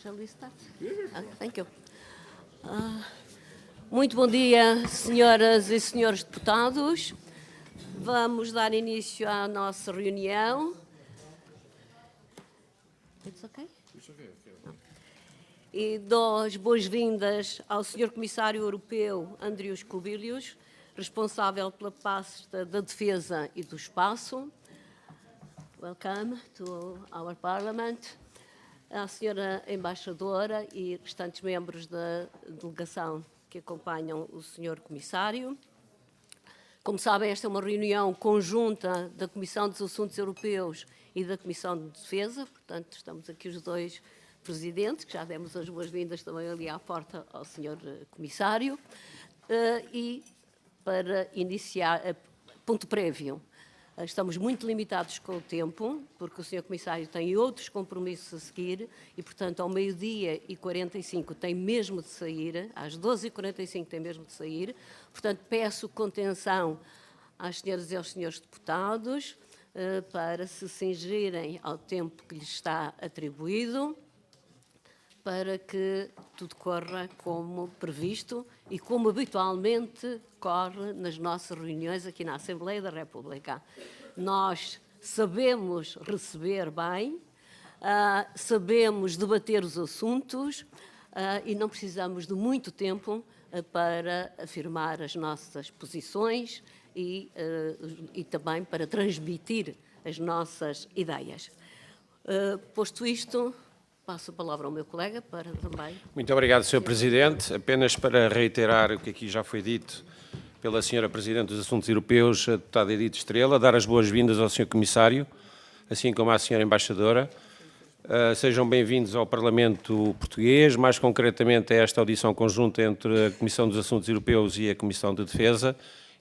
Shall we start? Thank you. Muito bom dia, senhoras e senhores deputados. Vamos dar início à nossa reunião. It's okay? It's okay. E dou as boas-vindas ao Sr. Comissário Europeu Andrius Kubilius, responsável pela pasta da Defesa e do Espaço. Welcome to our Parliament. À Sra. Embaixadora e restantes membros da delegação que acompanham o Sr. Comissário. Como sabem, esta é uma reunião conjunta da Comissão dos Assuntos Europeus e da Comissão de Defesa, portanto, estamos aqui os dois presidentes, que já demos as boas-vindas também ali à porta ao Sr. Comissário. E para iniciar, ponto prévio, estamos muito limitados com o tempo, porque o Sr. Comissário tem outros compromissos a seguir e, portanto, ao 12h45 tem mesmo de sair, às 12h45 tem mesmo de sair. Portanto, peço contenção às senhoras e aos senhores deputados para se cingirem ao tempo que lhes está atribuído, para que tudo corra como previsto e como habitualmente corre nas nossas reuniões aqui na Assembleia da República. Nós sabemos receber bem, sabemos debater os assuntos e não precisamos de muito tempo para afirmar as nossas posições e também para transmitir as nossas ideias. Posto isto, passo a palavra ao meu colega para também... Muito obrigado, Sr. Presidente. Apenas para reiterar o que aqui já foi dito pela Sra. Presidente dos Assuntos Europeus, a deputada Edith Estrela, dar as boas-vindas ao Sr. Comissário, assim como à Sra. Embaixadora. Sejam bem-vindos ao Parlamento Português, mais concretamente a esta audição conjunta entre a Comissão dos Assuntos Europeus e a Comissão de Defesa,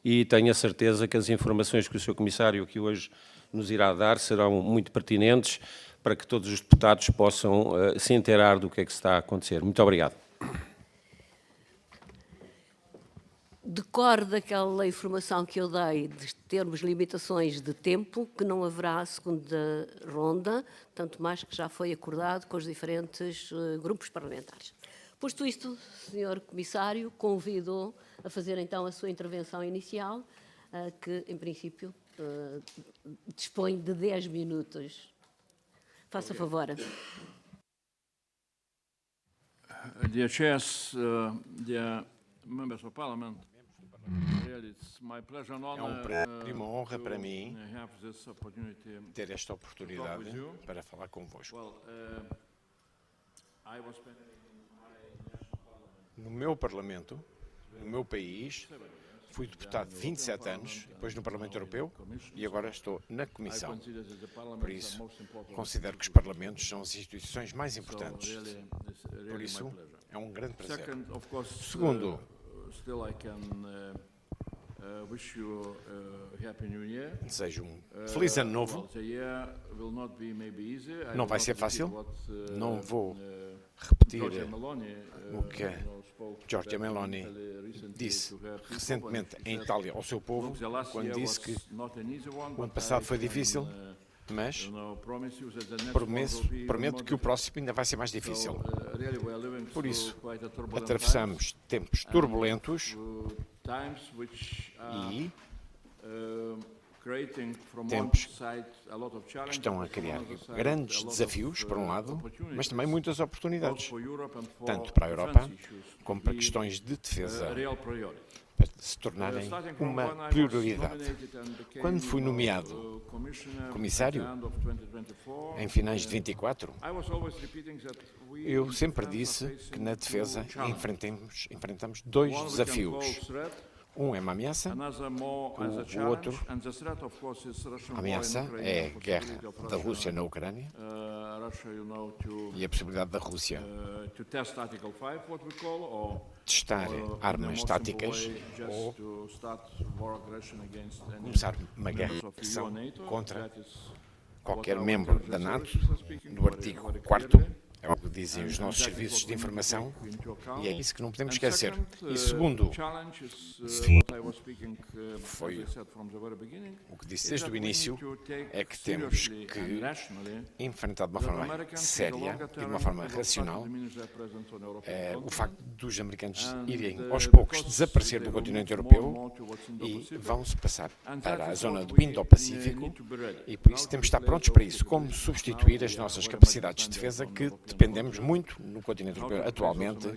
e tenho a certeza que as informações que o Sr. Comissário aqui hoje nos irá dar serão muito pertinentes para que todos os deputados possam se inteirar do que é que está a acontecer. Muito obrigado. Decorre daquela informação que eu dei de termos limitações de tempo, que não haverá segunda ronda, tanto mais que já foi acordado com os diferentes grupos parlamentares. Posto isto, Sr. Comissário, convido a fazer então a sua intervenção inicial, que em princípio dispõe de 10 minutos. Faça favor. Dear chairs, dear members of Parliament, really it's my pleasure and honor É uma honra para mim ter esta oportunidade para falar convosco. No meu Parlamento, no meu país, fui deputado 27 anos, depois no Parlamento Europeu, e agora estou na Comissão. Por isso, considero que os Parlamentos são as instituições mais importantes. Por isso, é um grande prazer. Segundo, desejo um feliz ano novo. Não vai ser fácil, não vou repetir o que Giorgia Meloni disse recentemente em Itália ao seu povo, quando disse que o ano passado foi difícil, mas prometo que o próximo ainda vai ser mais difícil. Por isso, atravessamos tempos turbulentos e tempos que estão a criar grandes desafios, por um lado, mas também muitas oportunidades, tanto para a Europa como para questões de defesa, para se tornarem uma prioridade. Quando fui nomeado comissário, em finais de 24, eu sempre disse que na defesa enfrentamos dois desafios. Um é uma ameaça, o outro, a ameaça é a guerra da Rússia na Ucrânia e a possibilidade da Rússia testar armas táticas ou começar uma guerra contra qualquer membro da NATO, no artigo 4º, É o que dizem os nossos serviços de informação e é isso que não podemos esquecer. E segundo, foi o que disse desde o início, é que temos que enfrentar de uma forma séria e de uma forma racional o facto dos americanos irem aos poucos desaparecer do continente europeu e vão-se passar para a zona do Indo-Pacífico e por isso temos de estar prontos para isso. Como substituir as nossas capacidades de defesa que dependemos muito no continente europeu atualmente,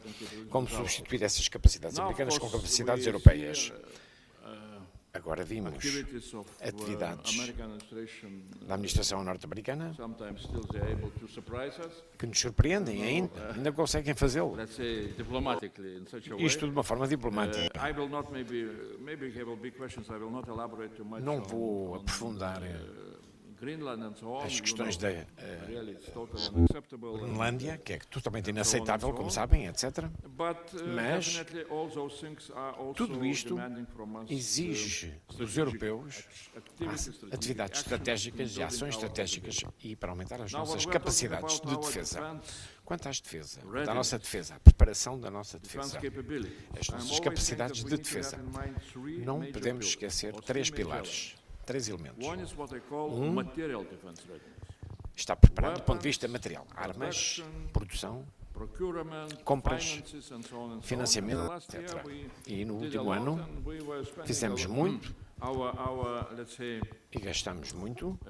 como substituir essas capacidades americanas com capacidades europeias. Agora vimos atividades da administração norte-americana que nos surpreendem ainda conseguem fazê-lo. Isto de uma forma diplomática. Não vou aprofundar as questões da Groenlândia, que é totalmente inaceitável, como sabem, etc. Mas tudo isto exige dos europeus atividades estratégicas e ações estratégicas e para aumentar as nossas capacidades de defesa. Quanto à defesa, da nossa defesa, a preparação da nossa defesa, as nossas capacidades de defesa, não podemos esquecer três pilares. Três elementos. Está preparado do ponto de vista material. Armas, produção, compras, financiamento, etc. E no último ano fizemos muito e gastamos muito.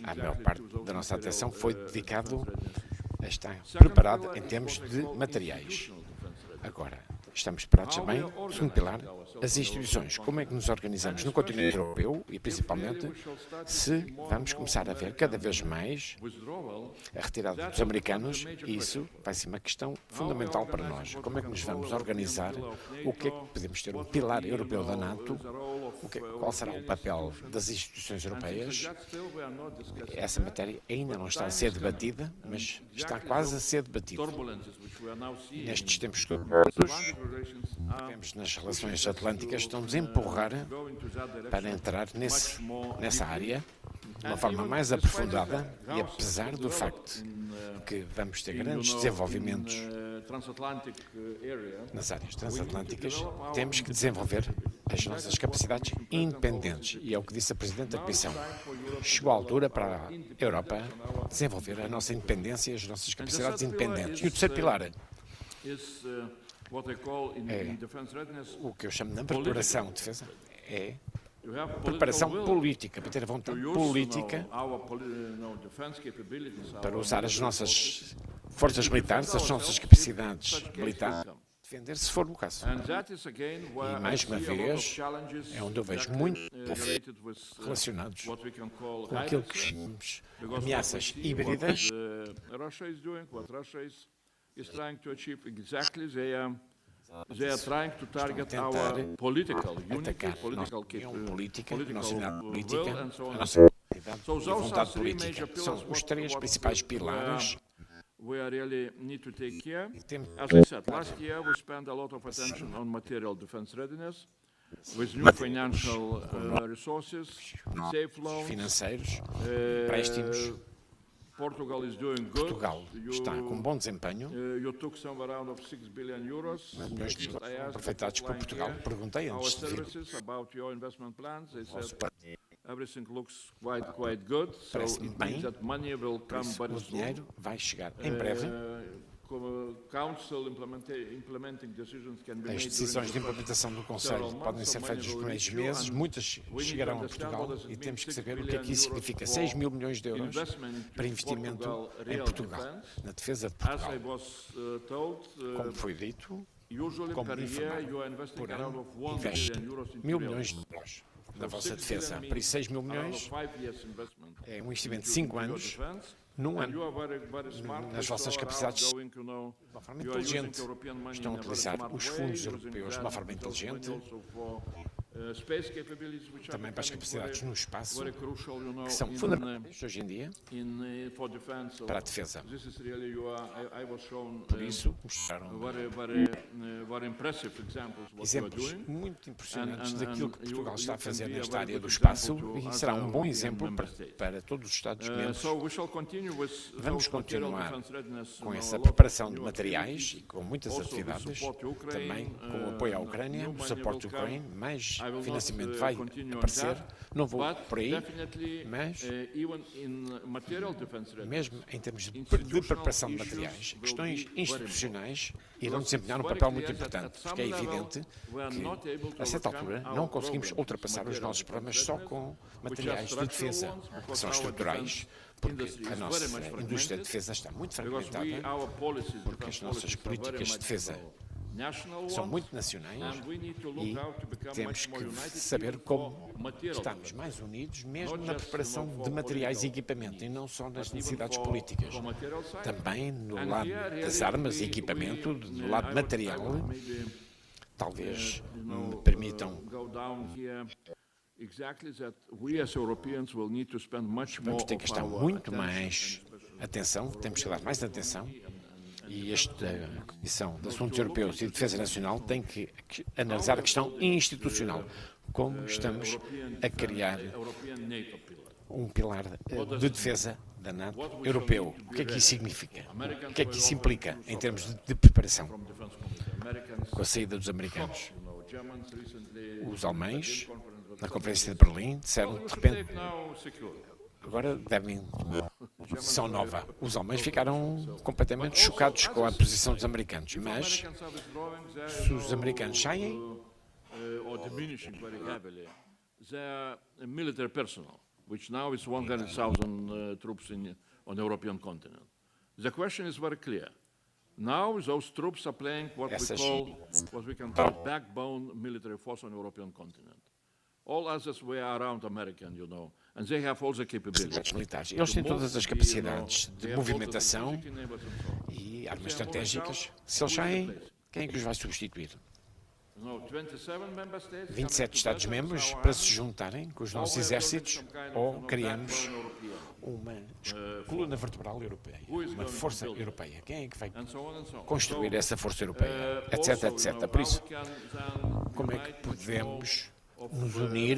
A maior parte da nossa atenção foi dedicado a estar preparado em termos de materiais. Agora, estamos preparados também, segundo pilar, as instituições. Como é que nos organizamos no continente europeu e, principalmente, se vamos começar a ver cada vez mais a retirada dos americanos, e isso vai ser uma questão fundamental para nós. Como é que nos vamos organizar? O que é que podemos ter? Um pilar europeu da NATO? Qual será o papel das instituições europeias? Essa matéria ainda não está a ser debatida, mas está quase a ser debatida. Nestes tempos que vemos nas relações atlânticas, estamos a empurrar para entrar nessa área de uma forma mais aprofundada e apesar do facto que vamos ter grandes desenvolvimentos nas áreas transatlânticas, temos que desenvolver as nossas capacidades independentes e é o que disse a Presidente da Comissão. Chegou a altura para a Europa desenvolver a nossa independência e as nossas capacidades independentes. E o terceiro pilar é o que eu chamo de preparação de defesa, é preparação política, para ter a vontade política para usar as nossas forças militares, as nossas capacidades militares, defender se for o caso. E mais uma vez, é onde eu vejo muito relacionados com aquilo que chamamos de ameaças híbridas. They are trying to target our political unity, political política, will, a nossa unidade política, and so on. a nossa unidade e vontade política. São os três principais pilares. We really need to take care. Temos As I said, last year we spent a lot of attention on material defense readiness, with new financial resources, safe loans, financeiros, empréstimos. Portugal está com bom desempenho. You took some around of 6 billion euros. Milhões de euros aproveitados por Portugal. Perguntei antes de vir. About your investment plans. They said everything looks quite good. So it means that money will come very soon. O dinheiro vai chegar em breve. As decisões de implementação do Conselho podem ser feitas nos primeiros meses, muitas chegarão a Portugal e temos que saber o que é que isso significa. 6 mil milhões de euros para investimento em Portugal, na defesa de Portugal. Como foi dito, como informado, por ano investe 1.000 milhões de euros na vossa defesa. Por isso, 6 mil milhões é um investimento de 5 anos. Num ano, nas vossas capacidades de uma forma inteligente. Estão a utilizar os fundos europeus de uma forma inteligente também para as capacidades no espaço, que são fundamentais hoje em dia para a defesa. Por isso, mostraram exemplos muito impressionantes daquilo que Portugal está a fazer nesta área do espaço e será um bom exemplo para todos os Estados-membros. Vamos continuar com essa preparação de materiais e com muitas atividades, também com o apoio à Ucrânia, o suporte à Ucrânia, mais financiamento vai aparecer, não vou por aí, mas mesmo em termos de preparação de materiais, questões institucionais irão desempenhar um papel muito importante, porque é evidente que, a certa altura, não conseguimos ultrapassar os nossos problemas só com materiais de defesa, que são estruturais, porque a nossa indústria de defesa está muito fragmentada, porque as nossas políticas de defesa são muito nacionais e temos que saber como estamos mais unidos, mesmo na preparação de materiais e equipamento, e não só nas necessidades políticas. Também no lado das armas e equipamento, do lado material, talvez me permitam. Vamos ter que gastar muito mais atenção, temos que dar mais atenção. E esta Comissão de Assuntos Europeus e Defesa Nacional tem que analisar a questão institucional. Como estamos a criar um pilar de defesa da NATO europeu. O que é que isso significa? O que é que isso implica em termos de preparação? Com a saída dos americanos. Os alemães, na Conferência de Berlim, disseram de repente... Agora devem uma posição nova. Os alemães ficaram completamente chocados com a posição dos americanos, mas se os americanos saem, which now is 100,000 troops on the European continent. The question is very clear. Now those troops are playing what we can call backbone military force on the European continent. All others were around American, you know, and they have all the capabilities. Militares. Eles têm todas as capacidades de movimentação e armas estratégicas. Se eles saem, quem é que os vai substituir? 27 Estados-membros para se juntarem com os nossos exércitos ou criamos uma coluna vertebral europeia, uma força europeia. Quem é que vai construir essa força europeia? Etc, etc. Por isso, como é que podemos nos unir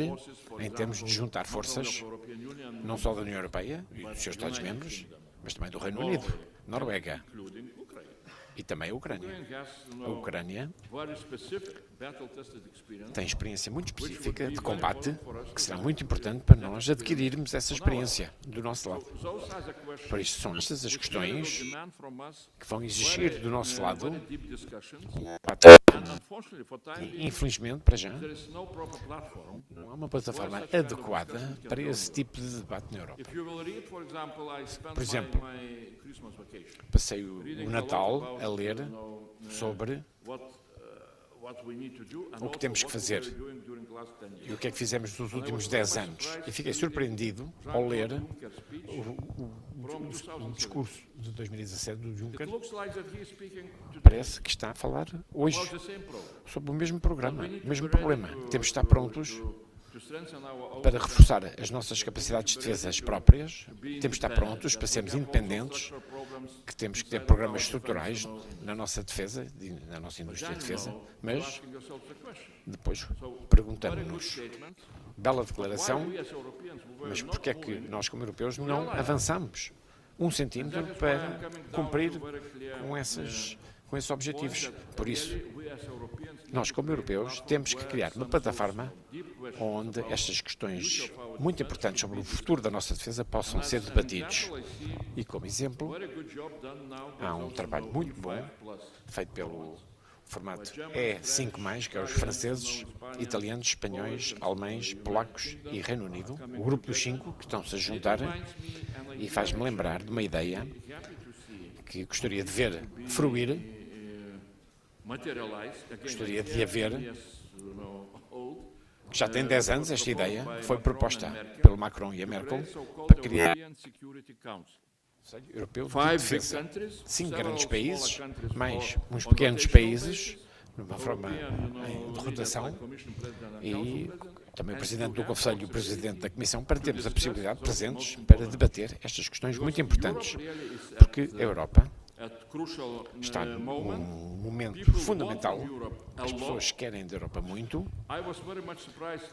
em termos de juntar forças, não só da União Europeia e dos seus Estados-membros, mas também do Reino Unido, Noruega e também a Ucrânia. A Ucrânia tem experiência muito específica de combate, que será muito importante para nós adquirirmos essa experiência do nosso lado. Por isso, são estas as questões que vão exigir do nosso lado. E, infelizmente, para já, não há uma plataforma adequada para esse tipo de debate na Europa. Por exemplo, passei o Natal a ler sobre o que temos que fazer e o que é que fizemos nos últimos 10 anos. E fiquei surpreendido ao ler o discurso de 2017 do Juncker. Parece que está a falar hoje sobre o mesmo programa, o mesmo problema. Temos que estar prontos para reforçar as nossas capacidades de defesa próprias, temos que estar prontos para sermos independentes, que temos que ter programas estruturais na nossa defesa, na nossa indústria de defesa, mas depois perguntamos-nos, bela declaração, mas porquê é que nós como europeus não avançamos 1 centímetro para cumprir com esses objetivos? Por isso, nós como europeus temos que criar uma plataforma onde estas questões muito importantes sobre o futuro da nossa defesa possam ser debatidos. E como exemplo, há um trabalho muito bom feito pelo formato E5+, que é os franceses, italianos, espanhóis, alemães, polacos e Reino Unido, o grupo dos 5 que estão-se a juntar, e faz-me lembrar de uma ideia que gostaria de ver fruir. Gostaria de haver, que já tem 10 anos esta ideia, foi proposta pelo Macron e a Merkel, para criar europeu de defesa. 5 grandes países, mais uns pequenos países, numa forma de rotação, e também o Presidente do Conselho e o Presidente da Comissão, para termos a possibilidade, presentes, para debater estas questões muito importantes, porque a Europa está num momento fundamental, as pessoas querem da Europa muito.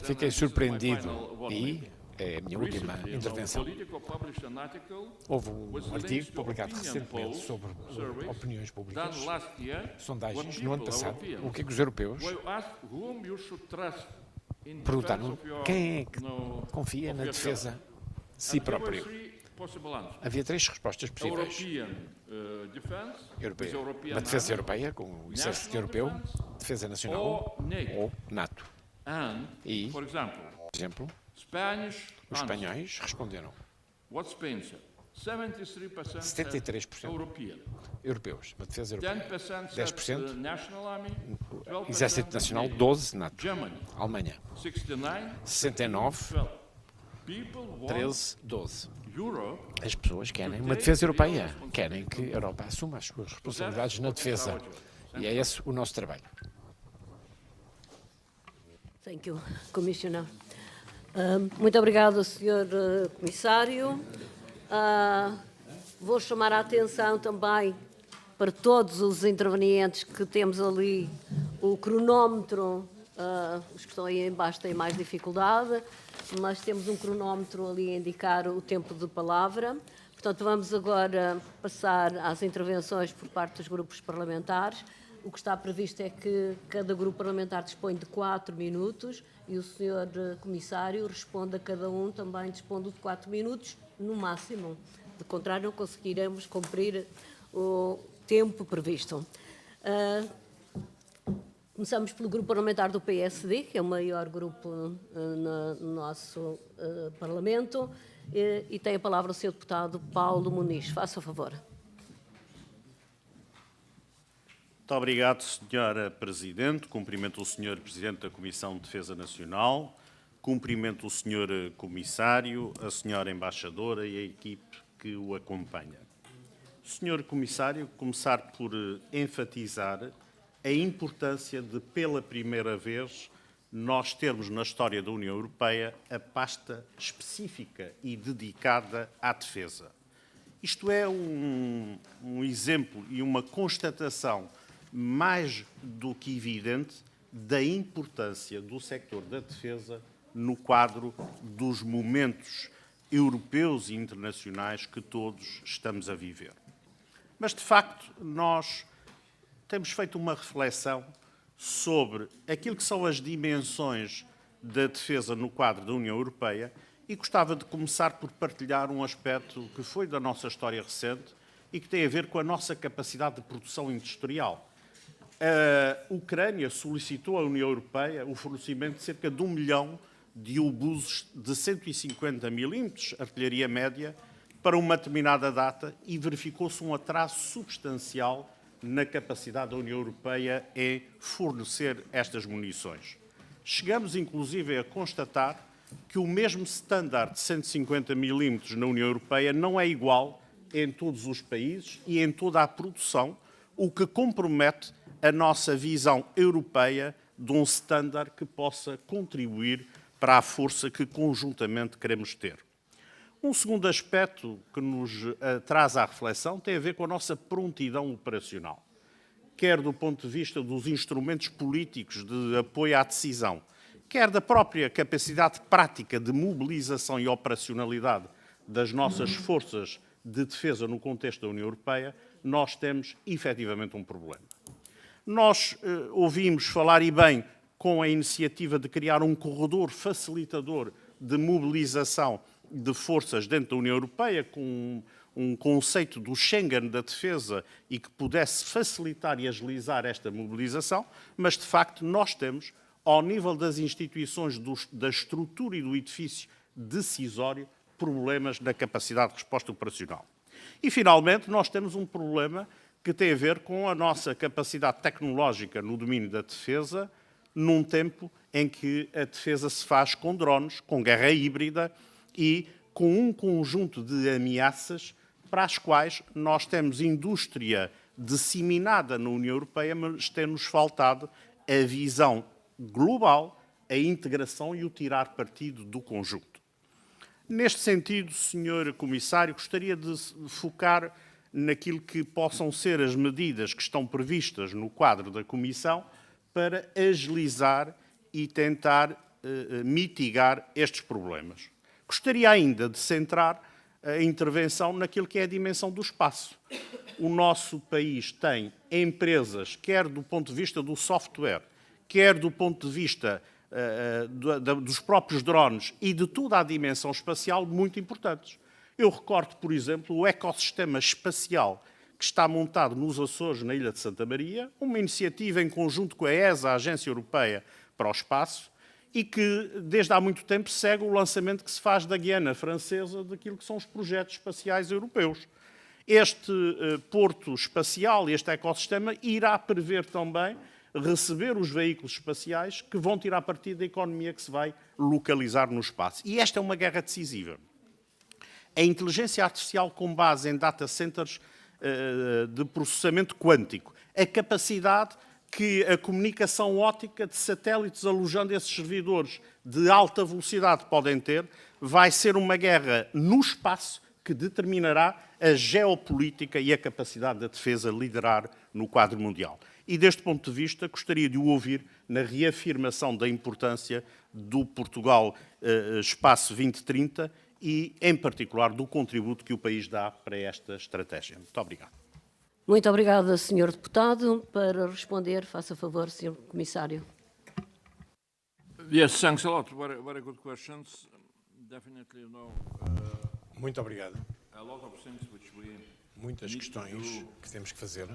Fiquei surpreendido e é a minha última intervenção. Houve um artigo publicado recentemente sobre opiniões públicas, sondagens, no ano passado, o que é que os europeus perguntaram quem é que confia na defesa de si próprio. Havia 3 respostas possíveis. Uma defesa europeia, com o exército europeu, defesa nacional ou NATO. E, por exemplo, os espanhóis responderam 73% europeus, uma defesa europeia, 10% exército nacional, 12% NATO. Alemanha, 69%, 13%, 12%. As pessoas querem uma defesa europeia, querem que a Europa assuma as suas responsabilidades na defesa. E é esse o nosso trabalho. Thank you, Commissioner. Muito obrigado, Sr. Comissário. Vou chamar a atenção também para todos os intervenientes que temos ali o cronómetro. Os que estão aí em baixo têm mais dificuldade, mas temos um cronómetro ali a indicar o tempo de palavra. Portanto, vamos agora passar às intervenções por parte dos grupos parlamentares. O que está previsto é que cada grupo parlamentar dispõe de 4 minutos e o Sr. Comissário responde a cada um, também dispondo de 4 minutos no máximo. De contrário, não conseguiremos cumprir o tempo previsto. Começamos pelo grupo parlamentar do PSD, que é o maior grupo no nosso Parlamento, e tem a palavra o Sr. deputado Paulo Muniz. Faça o favor. Muito obrigado, Sra. Presidente. Cumprimento o Sr. Presidente da Comissão de Defesa Nacional, cumprimento o Sr. Comissário, a Sra. Embaixadora e a equipe que o acompanha. Sr. Comissário, começar por enfatizar a importância de, pela primeira vez, nós termos na história da União Europeia a pasta específica e dedicada à defesa. Isto é um exemplo e uma constatação mais do que evidente da importância do sector da defesa no quadro dos momentos europeus e internacionais que todos estamos a viver. Mas, de facto, nós temos feito uma reflexão sobre aquilo que são as dimensões da defesa no quadro da União Europeia e gostava de começar por partilhar um aspecto que foi da nossa história recente e que tem a ver com a nossa capacidade de produção industrial. A Ucrânia solicitou à União Europeia o fornecimento de cerca de 1 milhão de obuses de 150 milímetros, artilharia média, para uma determinada data e verificou-se um atraso substancial na capacidade da União Europeia em fornecer estas munições. Chegamos, inclusive, a constatar que o mesmo standard de 150 milímetros na União Europeia não é igual em todos os países e em toda a produção, o que compromete a nossa visão europeia de um standard que possa contribuir para a força que conjuntamente queremos ter. Um segundo aspecto que nos traz à reflexão tem a ver com a nossa prontidão operacional, quer do ponto de vista dos instrumentos políticos de apoio à decisão, quer da própria capacidade prática de mobilização e operacionalidade das nossas forças de defesa no contexto da União Europeia, nós temos efetivamente um problema. Nós ouvimos falar, e bem, com a iniciativa de criar um corredor facilitador de mobilização de forças dentro da União Europeia, com um conceito do Schengen da defesa e que pudesse facilitar e agilizar esta mobilização, mas, de facto, nós temos, ao nível das instituições, da estrutura e do edifício decisório, problemas na capacidade de resposta operacional. E, finalmente, nós temos um problema que tem a ver com a nossa capacidade tecnológica no domínio da defesa, num tempo em que a defesa se faz com drones, com guerra híbrida e com um conjunto de ameaças para as quais nós temos indústria disseminada na União Europeia, mas tem-nos faltado a visão global, a integração e o tirar partido do conjunto. Neste sentido, Sr. Comissário, gostaria de focar naquilo que possam ser as medidas que estão previstas no quadro da Comissão para agilizar e tentar mitigar estes problemas. Gostaria ainda de centrar a intervenção naquilo que é a dimensão do espaço. O nosso país tem empresas, quer do ponto de vista do software, quer do ponto de vista dos próprios drones e de toda a dimensão espacial, muito importantes. Eu recordo, por exemplo, o ecossistema espacial que está montado nos Açores, na Ilha de Santa Maria, uma iniciativa em conjunto com a ESA, a Agência Europeia para o Espaço, e que, desde há muito tempo, segue o lançamento que se faz da Guiana Francesa daquilo que são os projetos espaciais europeus. Este porto espacial, este ecossistema, irá prever também receber os veículos espaciais que vão tirar partido da economia que se vai localizar no espaço. E esta é uma guerra decisiva. A inteligência artificial com base em data centers de processamento quântico, a capacidade que a comunicação óptica de satélites alojando esses servidores de alta velocidade podem ter, vai ser uma guerra no espaço que determinará a geopolítica e a capacidade da defesa liderar no quadro mundial. E, deste ponto de vista, gostaria de o ouvir na reafirmação da importância do Portugal Espaço 2030 e, em particular, do contributo que o país dá para esta estratégia. Muito obrigado. Muito obrigada, Sr. Deputado. Para responder, faça favor, Sr. Comissário. Yes, thanks a lot. Very good questions. Definitely, you know, Muito obrigado. a lot of things which we Muitas questões que temos que fazer.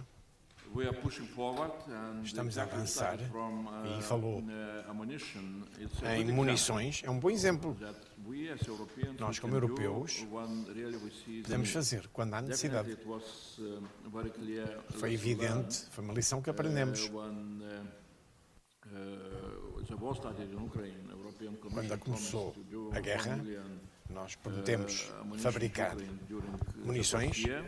we are pushing forward, and Estamos a exactly avançar started from, e falou ammunition. It's a em good munições. É um bom exemplo. example that we as Europeans, Nós, we como can do europeus, when really we see the podemos need. fazer quando há necessidade. Definitely it was very clear Foi evidente, foi uma lição que aprendemos. when the war started in Ukraine, European Commission Quando começou promised to do a guerra, 1 million nós prometemos ammunition fabricar to Ukraine during the munições first year.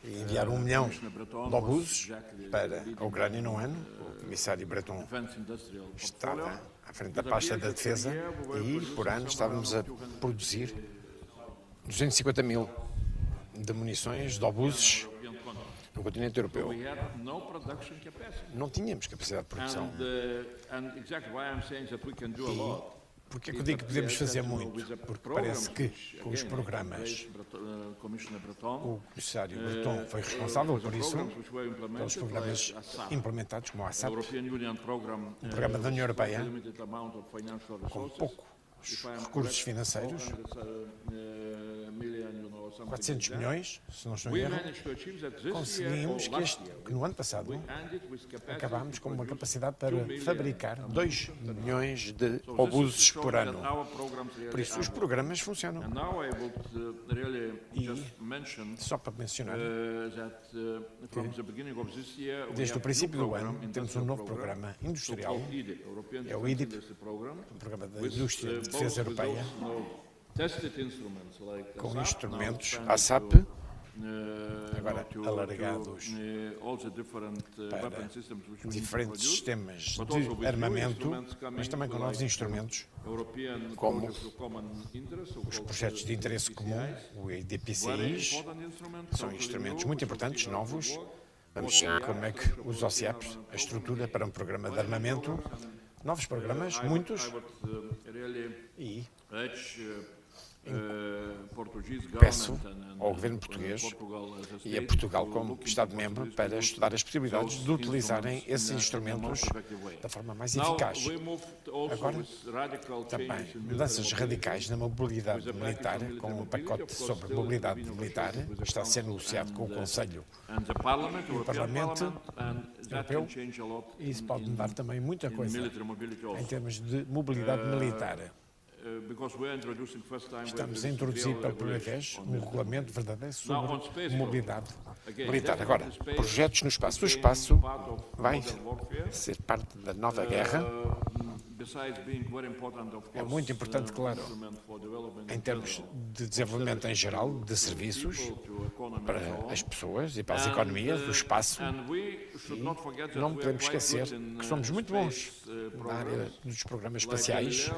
e enviar 1 milhão de obuses para a Ucrânia num ano. O comissário Breton Defense industrial estava portfolio. à frente da pasta da defesa e, por ano, estávamos a produzir 250 mil de munições, de obuses, no continente europeu. We had no production capacity. Não tínhamos capacidade de produção. And exactly why I'm saying that we can do a lot. Porquê que eu digo que podemos fazer muito? Porque parece que com os programas, Commissioner Breton, o comissário Breton foi responsável por isso, pelos programas implementados como o ASAP, European Union program, o programa da União Europeia, limited amount of financial com resources, poucos recursos financeiros, 400 milhões, se não estou em we erro, managed to achieve that this year or conseguimos last year. que no ano passado And it with capacity acabámos com uma to produce capacidade para 2 million. fabricar 2 milhões de So this obuses shows por that ano. our programs really Por isso, os are. programas funcionam. And now I would really just mention Só para mencionar, that from the beginning of this year, we desde have o princípio new do program, ano, temos industrial um novo program, programa industrial, so-called IDIP, European é o Defense IDIP, Industry Program, um programa da with, indústria de both defesa with europeia, those, you know, tested instruments like com ASAP, instrumentos now ASAP, expanded agora to alargados all the different para weapon systems which we need to diferentes produce. sistemas But also de with new armamento, instruments coming, mas também com novos like instrumentos, European como projects of common interest, os so-called projetos de interesse comum, o very EDPCIs, important instrument, são totally instrumentos new, muito which will importantes, see how it novos. will work. Vamos ver como é que os OCEAPs, a estrutura para um programa de armamento, novos programas, muitos, I would really e urge Portuguese peço government and ao governo português Portugal as a e a state Portugal to como look into Estado-membro possibilities para to estudar as possibilidades those de utilizarem instruments esses in a instrumentos more effective way. da forma mais Now, eficaz. we moved also Agora, with radical Também changes in mudanças military radicais na mobilidade With the militar, package on com um military pacote mobility, of course, sobre still mobilidade to be militar, negotiated with the está a ser Council negociado com o and, Conselho and the Parliament, European Parlamento Parliament, and that Europeu, can change a lot e isso pode mudar também muita in coisa military mobility em also. termos de mobilidade militar. Because we're introducing first time Estamos a introduzir pela primeira vez um regulamento verdadeiro sobre mobilidade Again, militar. Agora, definitely space projetos no espaço. O became espaço part of vai modern warfare. ser parte da nova guerra. É muito importante, claro, em termos de desenvolvimento em geral, de serviços, para as pessoas e para as economias, o espaço. E não podemos esquecer que somos muito bons na área dos programas espaciais,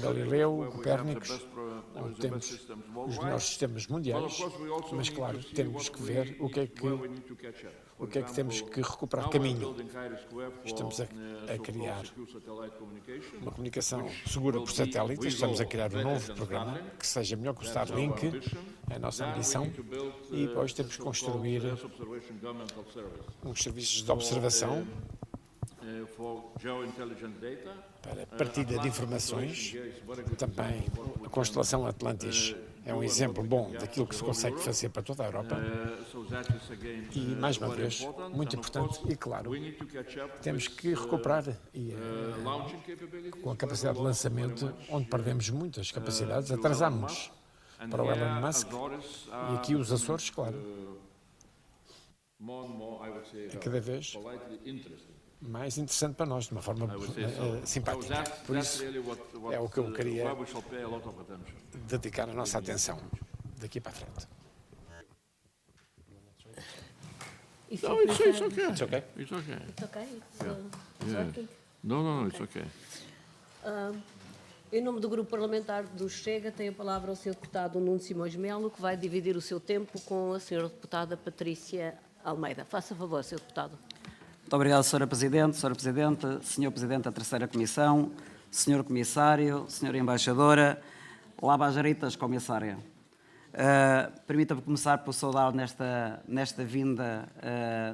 Galileu, Copérnicos, onde temos os melhores sistemas mundiais, mas, claro, temos que ver o que é que temos que recuperar caminho. Estamos a criar uma comunicação segura por satélite, estamos a criar um novo programa que seja melhor que o Starlink, é a nossa ambição, e depois temos que construir uns serviços de observação para partilha de informações. Também a constelação Atlantis é um exemplo bom daquilo que se consegue fazer para toda a Europa. E, mais uma vez, muito importante e, claro, temos que recuperar com a capacidade de lançamento, onde perdemos muitas capacidades, atrasamos para o Elon Musk e aqui os Açores, claro, é cada vez mais interessante para nós, de uma forma simpática. Por isso, é o que eu queria dedicar a nossa atenção daqui para a frente. No, it's okay. It's okay. It's okay. It's okay? It's Yeah. working? No, it's okay. Em nome do Grupo Parlamentar do Chega, tem a palavra o Sr. Deputado Nuno Simões Melo, que vai dividir o seu tempo com a Sra. Deputada Patrícia Almeida. Faça favor, Sr. Deputado. Muito obrigado, Sra. Presidente, Sra. Presidente, Sr. Presidente da Terceira Comissão, Sr. Comissário, Sra. Embaixadora, Labajaritas, Comissária. Permita-me começar por saudar nesta vinda,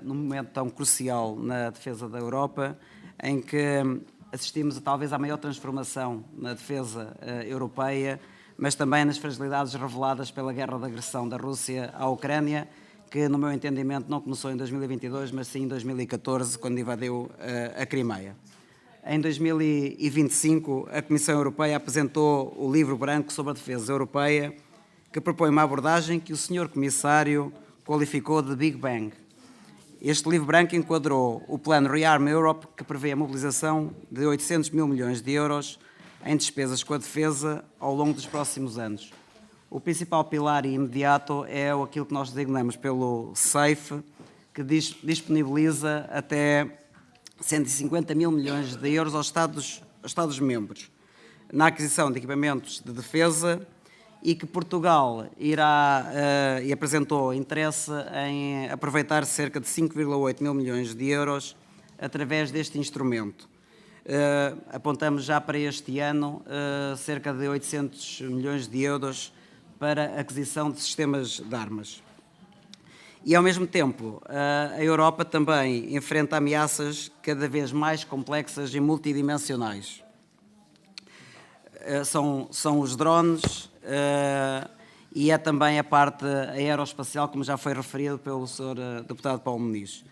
num momento tão crucial na defesa da Europa, em que assistimos talvez à maior transformação na defesa europeia, mas também nas fragilidades reveladas pela guerra de agressão da Rússia à Ucrânia, que, no meu entendimento, não começou em 2022, mas sim em 2014, quando invadiu a Crimeia. Em 2025, a Comissão Europeia apresentou o Livro Branco sobre a Defesa Europeia, que propõe uma abordagem que o Sr. Comissário qualificou de Big Bang. Este Livro Branco enquadrou o plano Rearm Europe, que prevê a mobilização de 800 mil milhões de euros em despesas com a defesa ao longo dos próximos anos. O principal pilar e imediato é aquilo que nós designamos pelo SAFE, que disponibiliza até 150 mil milhões de euros aos Estados-membros na aquisição de equipamentos de defesa, e que Portugal irá e apresentou interesse em aproveitar cerca de 5,8 mil milhões de euros através deste instrumento. Apontamos já para este ano cerca de 800 milhões de euros para a aquisição de sistemas de armas. E, ao mesmo tempo, a Europa também enfrenta ameaças cada vez mais complexas e multidimensionais. São os drones e é também a parte aeroespacial, como já foi referido pelo Sr. Deputado Paulo Muniz,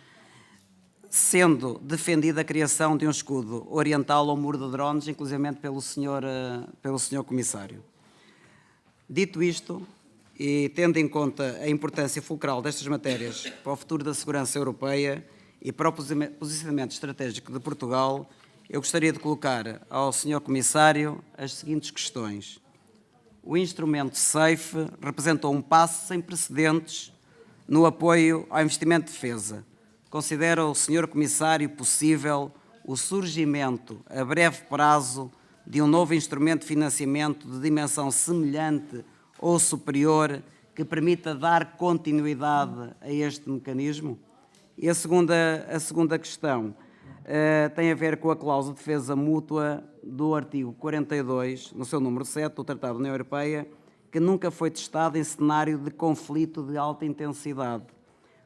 sendo defendida a criação de um escudo oriental ao muro de drones, inclusivamente pelo Sr. Comissário. Dito isto, e tendo em conta a importância fulcral destas matérias para o futuro da segurança europeia e para o posicionamento estratégico de Portugal, eu gostaria de colocar ao Sr. Comissário as seguintes questões. O instrumento SAFE representou um passo sem precedentes no apoio ao investimento de defesa. Considera o Sr. Comissário possível o surgimento, a breve prazo, de um novo instrumento de financiamento de dimensão semelhante ou superior que permita dar continuidade a este mecanismo? E a segunda questão tem a ver com a cláusula de defesa mútua do artigo 42, no seu número 7, do Tratado da União Europeia, que nunca foi testada em cenário de conflito de alta intensidade.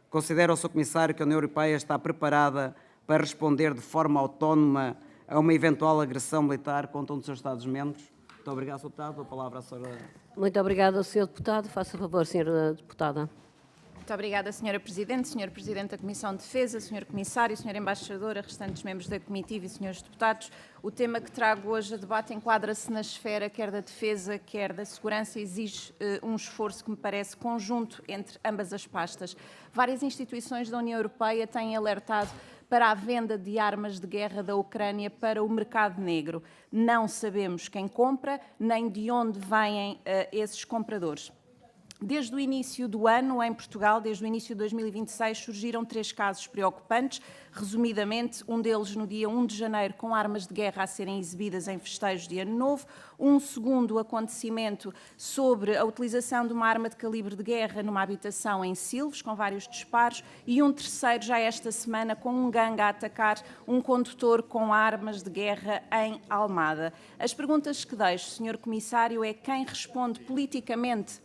Considera o Sr. Comissário que a União Europeia está preparada para responder de forma autónoma a uma eventual agressão militar contra um dos seus Estados-membros? Muito obrigado, Sr. Deputado. A palavra à Sra. Muito obrigada, Sr. Deputado. Faça favor, Sra. Deputada. Muito obrigada, Sra. Presidente, Sr. Presidente da Comissão de Defesa, Sr. Comissário, Sra. Embaixadora, restantes membros da comitiva e Srs. Deputados. O tema que trago hoje a debate enquadra-se na esfera quer da defesa, quer da segurança, e exige um esforço que me parece conjunto entre ambas as pastas. Várias instituições da União Europeia têm alertado para a venda de armas de guerra da Ucrânia para o mercado negro. Não sabemos quem compra, nem de onde vêm esses compradores. Desde o início do ano, em Portugal, desde o início de 2026, surgiram 3 casos preocupantes. Resumidamente, um deles no dia 1 de janeiro, com armas de guerra a serem exibidas em festejos de Ano Novo. Um segundo acontecimento sobre a utilização de uma arma de calibre de guerra numa habitação em Silves, com vários disparos. E um terceiro, já esta semana, com um gangue a atacar um condutor com armas de guerra em Almada. As perguntas que deixo, Sr. Comissário, é quem responde politicamente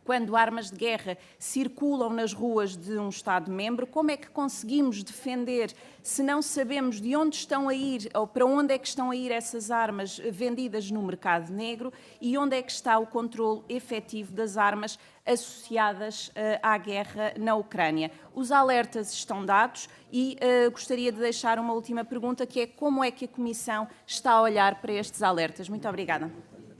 quando armas de guerra circulam nas ruas de um Estado-membro? Como é que conseguimos defender se não sabemos de onde estão a ir ou para onde é que estão a ir essas armas vendidas no mercado negro e onde é que está o controle efetivo das armas associadas à guerra na Ucrânia? Os alertas estão dados e gostaria de deixar uma última pergunta, que é como é que a Comissão está a olhar para estes alertas? Muito obrigada.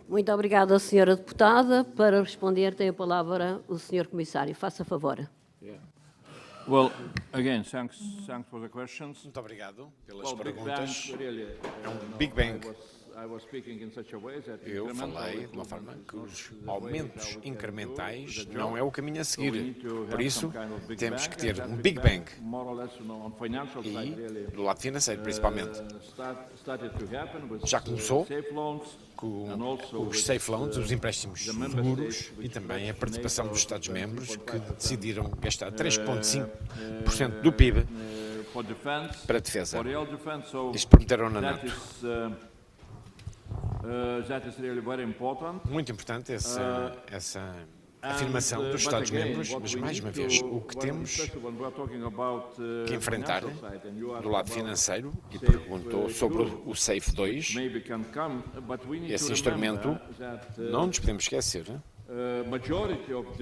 Muito obrigada, Sra. Deputada. Para responder, tem a palavra o Sr. Comissário. Faça favor. Well, again, thanks for the questions. Muito obrigado pelas Well, Big perguntas. Bang, really, É Big Bang. I was speaking in such a way that Eu falei de uma forma que os aumentos incrementais não é o caminho a seguir. Por isso, temos que ter um Big Bang. E do lado financeiro, principalmente. Já começou com os safe loans, os empréstimos seguros e também a participação dos Estados-membros que decidiram gastar 3,5% do PIB para a defesa. Isto prometeram na NATO. Muito importante essa afirmação dos Estados-membros, mas mais uma vez, o que temos que enfrentar do lado financeiro, e perguntou sobre o SAFE 2, esse instrumento, não nos podemos esquecer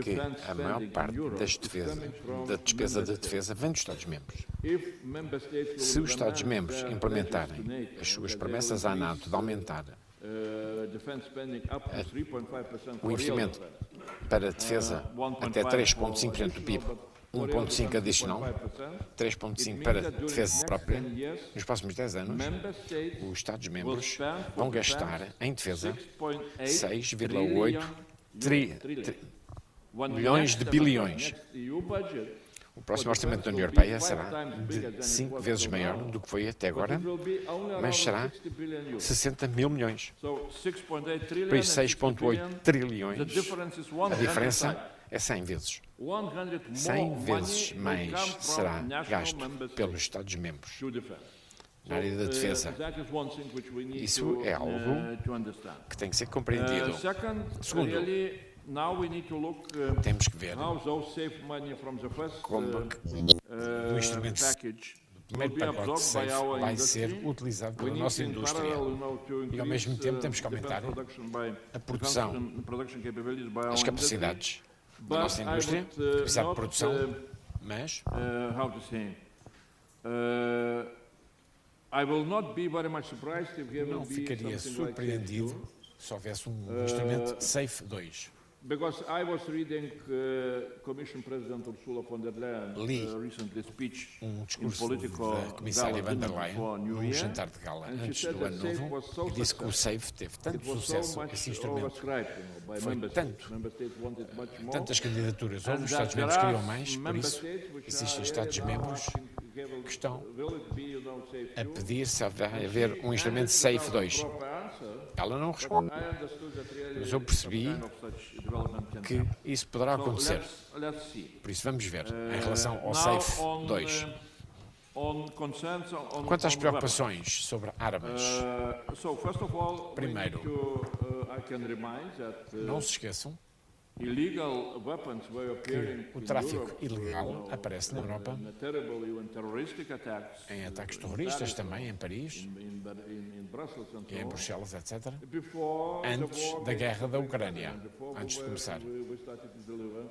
que a maior parte da despesa de defesa vem dos Estados-membros. Se os Estados-membros implementarem as suas promessas à NATO de aumentar o investimento para a defesa até 3,5% do PIB, 1,5% adicional, 3,5% para a defesa própria, nos próximos 10 anos, os Estados-membros vão gastar em defesa 6,8 bilhões de bilhões. O próximo orçamento da União Europeia será de 5 vezes maior do que foi até agora, mas será 60 mil milhões. Por isso, 6,8 trilhões, a diferença é 100 vezes. 100 vezes mais será gasto pelos Estados-membros na área da defesa. Isso é algo que tem que ser compreendido. Segundo, temos que ver como o instrumento do primeiro pacote SAFE vai ser utilizado pela nossa indústria e, ao mesmo tempo, temos que aumentar a produção, as capacidades da nossa indústria, capacidade de produção, mas não ficaria surpreendido se houvesse um instrumento SAFE 2. Because I was reading Commission President Ursula von der Leyen recently speech Discurso da comissária von der Leyen num jantar de gala antes do Ano Novo e disse que o SAFE teve tanto sucesso, esse instrumento foi tantas candidaturas, outros Estados-membros queriam mais, por isso existem Estados-membros que estão a pedir se vai haver um instrumento SAFE 2. Ela não responde, mas eu percebi que isso poderá acontecer. Por isso vamos ver em relação ao SAFE 2. Quanto às preocupações sobre armas, primeiro, não se esqueçam que o tráfico ilegal aparece na Europa em ataques terroristas também em Paris e em Bruxelas, etc. Antes da guerra da Ucrânia, antes de começar.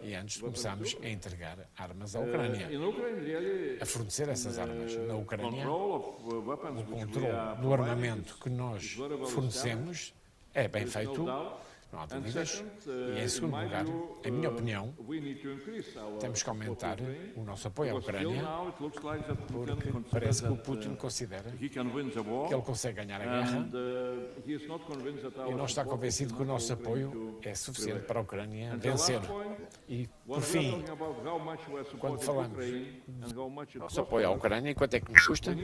E antes de começarmos a entregar armas à Ucrânia, a fornecer essas armas na Ucrânia, o controle do armamento que nós fornecemos é bem feito, não há dúvidas. E, em segundo lugar, em minha opinião, temos que aumentar o nosso apoio à Ucrânia, porque parece que o Putin considera que ele consegue ganhar a guerra e não está convencido que o nosso apoio é suficiente para a Ucrânia vencer. E, por fim, quando falamos do nosso apoio à Ucrânia, quanto é que nos custa?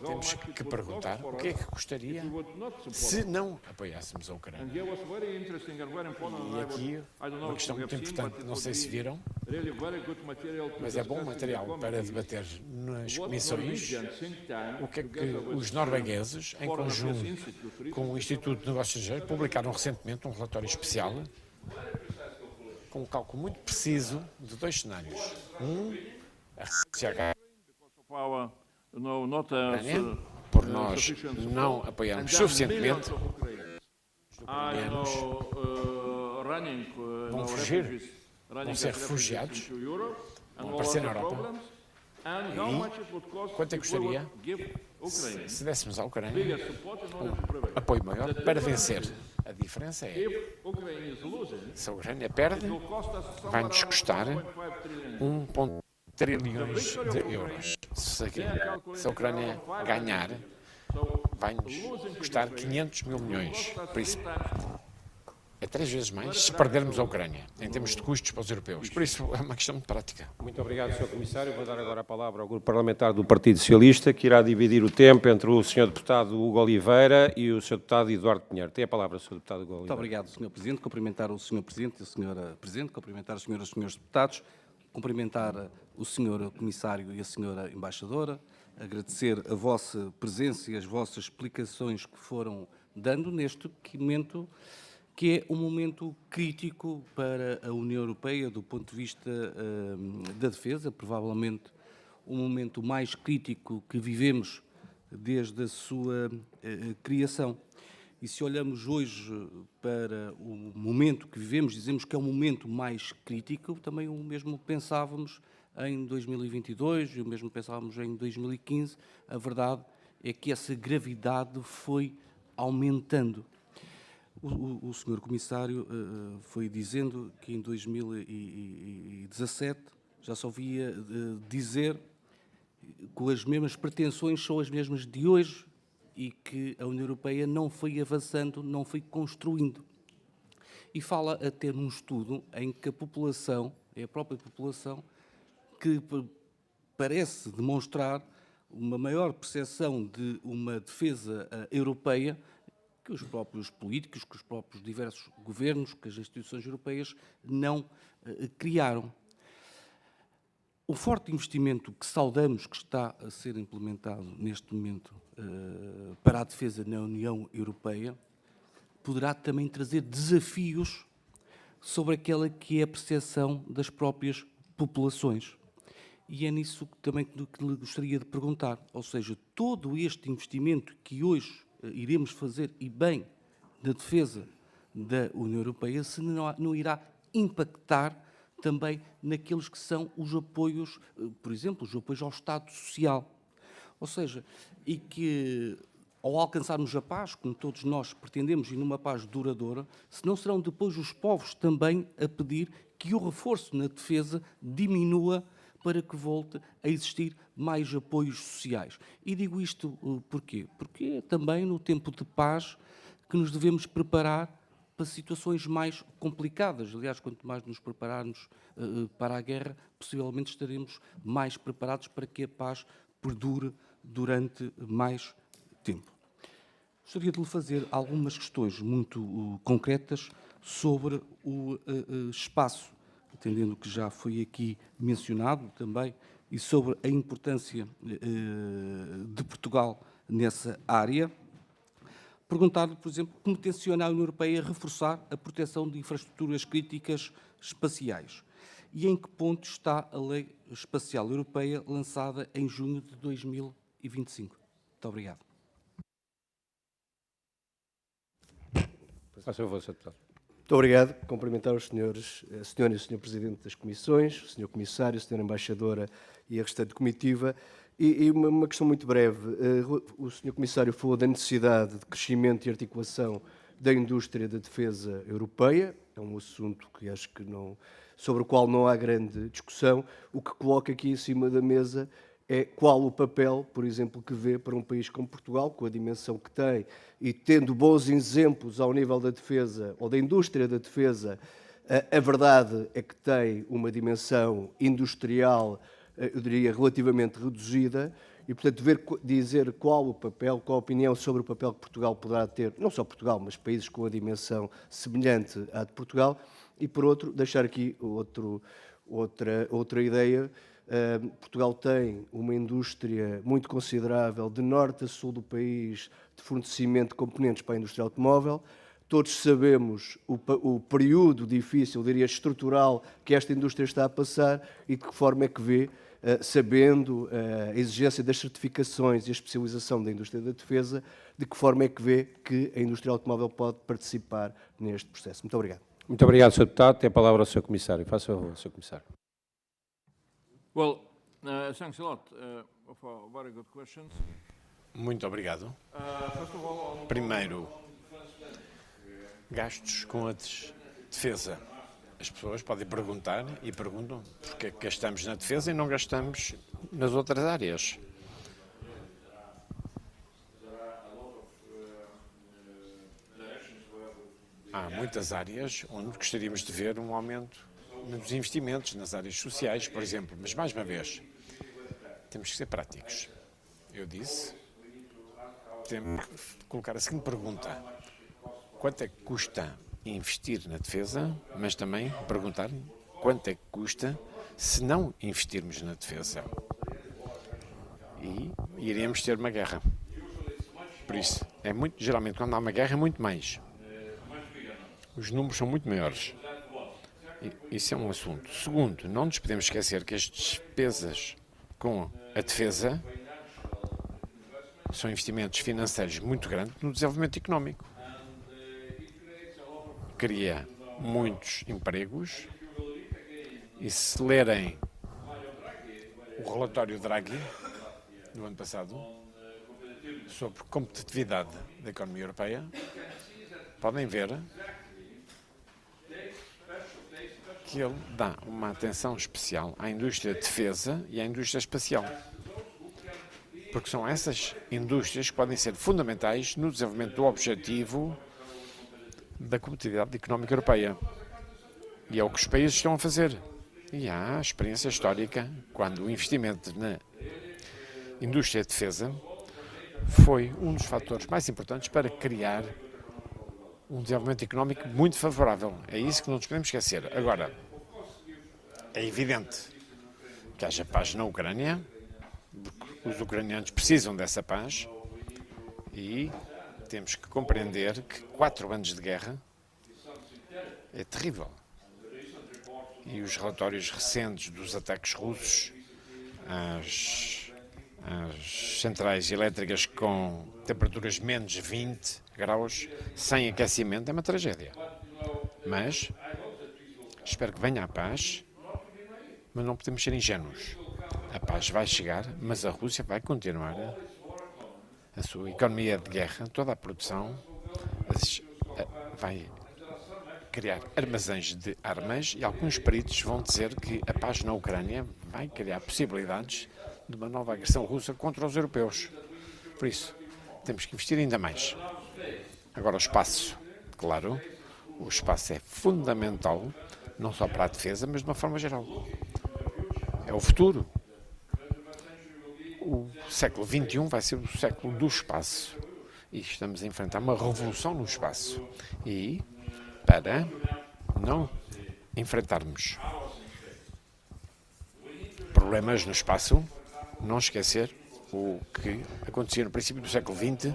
Temos que perguntar o que é que custaria se não apoiássemos a Ucrânia. E aqui, uma questão muito importante, não sei se viram, mas é bom material para debater nas comissões o que é que os noruegueses, em conjunto com o Instituto de Negócios Estrangeiros, publicaram recentemente um relatório especial com um cálculo muito preciso de 2 cenários. A Rússia por nós não apoiarmos suficientemente, os ucranianos vão fugir, vão ser refugiados, vão aparecer na Europa. E quanto é que custaria se dessemos à Ucrânia um apoio maior para vencer? A diferença é, se a Ucrânia perde, vai-nos custar 1,5 trilhões de euros. Se a Ucrânia ganhar, vai-nos custar 500 mil milhões. Por isso, é 3 vezes mais se perdermos a Ucrânia, em termos de custos para os europeus. Por isso, é uma questão muito prática. Muito obrigado, Sr. Comissário. Vou dar agora a palavra ao Grupo Parlamentar do Partido Socialista, que irá dividir o tempo entre o Sr. Deputado Hugo Oliveira e o Sr. Deputado Eduardo Pinheiro. Tem a palavra, Sr. Deputado Hugo Oliveira. Muito obrigado, Sr. Presidente. Cumprimentar o Sr. Presidente e a Sra. Presidente, cumprimentar as senhoras e os senhores deputados, cumprimentar o Sr. Comissário e a Sra. Embaixadora, agradecer a vossa presença e as vossas explicações que foram dando neste momento, que é um momento crítico para a União Europeia do ponto de vista da defesa, provavelmente o momento mais crítico que vivemos desde a sua criação. E se olhamos hoje para o momento que vivemos, dizemos que é um momento mais crítico, também o mesmo pensávamos em 2022, e o mesmo pensávamos em 2015. A verdade é que essa gravidade foi aumentando. O Sr. Comissário foi dizendo que em 2017 já se ouvia dizer que as mesmas pretensões são as mesmas de hoje e que a União Europeia não foi avançando, não foi construindo. E fala até num estudo em que a população, é a própria população, que parece demonstrar uma maior percepção de uma defesa europeia que os próprios políticos, que os próprios diversos governos, que as instituições europeias não criaram. O forte investimento que saudamos que está a ser implementado neste momento para a defesa na União Europeia poderá também trazer desafios sobre aquela que é a percepção das próprias populações. E é nisso também que lhe gostaria de perguntar, ou seja, todo este investimento que hoje iremos fazer, e bem, na defesa da União Europeia, se não irá impactar também naqueles que são os apoios, por exemplo, os apoios ao Estado Social. Ou seja, e que ao alcançarmos a paz, como todos nós pretendemos, e numa paz duradoura, se não serão depois os povos também a pedir que o reforço na defesa diminua para que volte a existir mais apoios sociais. E digo isto porquê? Porque é também no tempo de paz que nos devemos preparar para situações mais complicadas. Aliás, quanto mais nos prepararmos para a guerra, possivelmente estaremos mais preparados para que a paz perdure durante mais tempo. Gostaria de lhe fazer algumas questões muito concretas sobre o espaço, entendendo que já foi aqui mencionado também, e sobre a importância de Portugal nessa área. Perguntar-lhe, por exemplo, como tenciona a União Europeia reforçar a proteção de infraestruturas críticas espaciais e em que ponto está a Lei Espacial Europeia lançada em junho de 2025. Muito obrigado. Muito obrigado. Cumprimentar os senhores, a senhora e o senhor Presidente das Comissões, o senhor Comissário, a senhora Embaixadora e a restante comitiva. E uma questão muito breve. O senhor Comissário falou da necessidade de crescimento e articulação da indústria da defesa europeia. É um assunto que acho que não, sobre o qual não há grande discussão. O que coloca aqui em cima da mesa é qual o papel, por exemplo, que vê para um país como Portugal, com a dimensão que tem, e tendo bons exemplos ao nível da defesa ou da indústria da defesa. A verdade é que tem uma dimensão industrial, eu diria, relativamente reduzida, e, portanto, dizer qual o papel, qual a opinião sobre o papel que Portugal poderá ter, não só Portugal, mas países com a dimensão semelhante à de Portugal, e, por outro, deixar aqui outra ideia. Portugal tem uma indústria muito considerável, de norte a sul do país, de fornecimento de componentes para a indústria automóvel. Todos sabemos o período difícil, diria estrutural, que esta indústria está a passar e de que forma é que vê, sabendo a exigência das certificações e a especialização da indústria da defesa, de que forma é que vê que a indústria automóvel pode participar neste processo. Muito obrigado. Muito obrigado, Sr. Deputado. Tem a palavra o Sr. Comissário. Faça favor, Sr. Comissário. Well, thanks a lot for very good questions. Muito obrigado. First of all, Primeiro, gastos com a defesa. As pessoas podem perguntar e perguntam porque é que gastamos na defesa e não gastamos nas outras áreas. Há muitas áreas onde gostaríamos de ver um aumento nos investimentos, nas áreas sociais, por exemplo. Mas, mais uma vez, temos que ser práticos. Eu disse, temos que colocar a seguinte pergunta: quanto é que custa investir na defesa, mas também perguntar quanto é que custa se não investirmos na defesa. E iremos ter uma guerra. Por isso, geralmente quando há uma guerra é muito mais. Os números são muito maiores. Isso é um assunto. Segundo, não nos podemos esquecer que as despesas com a defesa são investimentos financeiros muito grandes no desenvolvimento económico. Cria muitos empregos e, se lerem o relatório Draghi do ano passado sobre competitividade da economia europeia, podem ver que ele dá uma atenção especial à indústria de defesa e à indústria espacial, porque são essas indústrias que podem ser fundamentais no desenvolvimento do objetivo da competitividade económica europeia. E é o que os países estão a fazer. E há experiência histórica quando o investimento na indústria de defesa foi um dos fatores mais importantes para criar um desenvolvimento económico muito favorável. É isso que não nos podemos esquecer. Agora, é evidente que haja paz na Ucrânia, porque os ucranianos precisam dessa paz, e temos que compreender que 4 anos de guerra é terrível. E os relatórios recentes dos ataques russos às centrais elétricas com temperaturas menos 20 graus, sem aquecimento, é uma tragédia. Mas espero que venha a paz, mas não podemos ser ingênuos. A paz vai chegar, mas a Rússia vai continuar a sua economia de guerra, toda a produção, vai criar armazéns de armas, e alguns peritos vão dizer que a paz na Ucrânia vai criar possibilidades de uma nova agressão russa contra os europeus. Por isso, temos que investir ainda mais. Agora, o espaço. Claro, o espaço é fundamental, não só para a defesa, mas de uma forma geral. É o futuro. O século XXI vai ser o século do espaço. E estamos a enfrentar uma revolução no espaço. E, para não enfrentarmos problemas no espaço, não esquecer o que acontecia no princípio do século XX,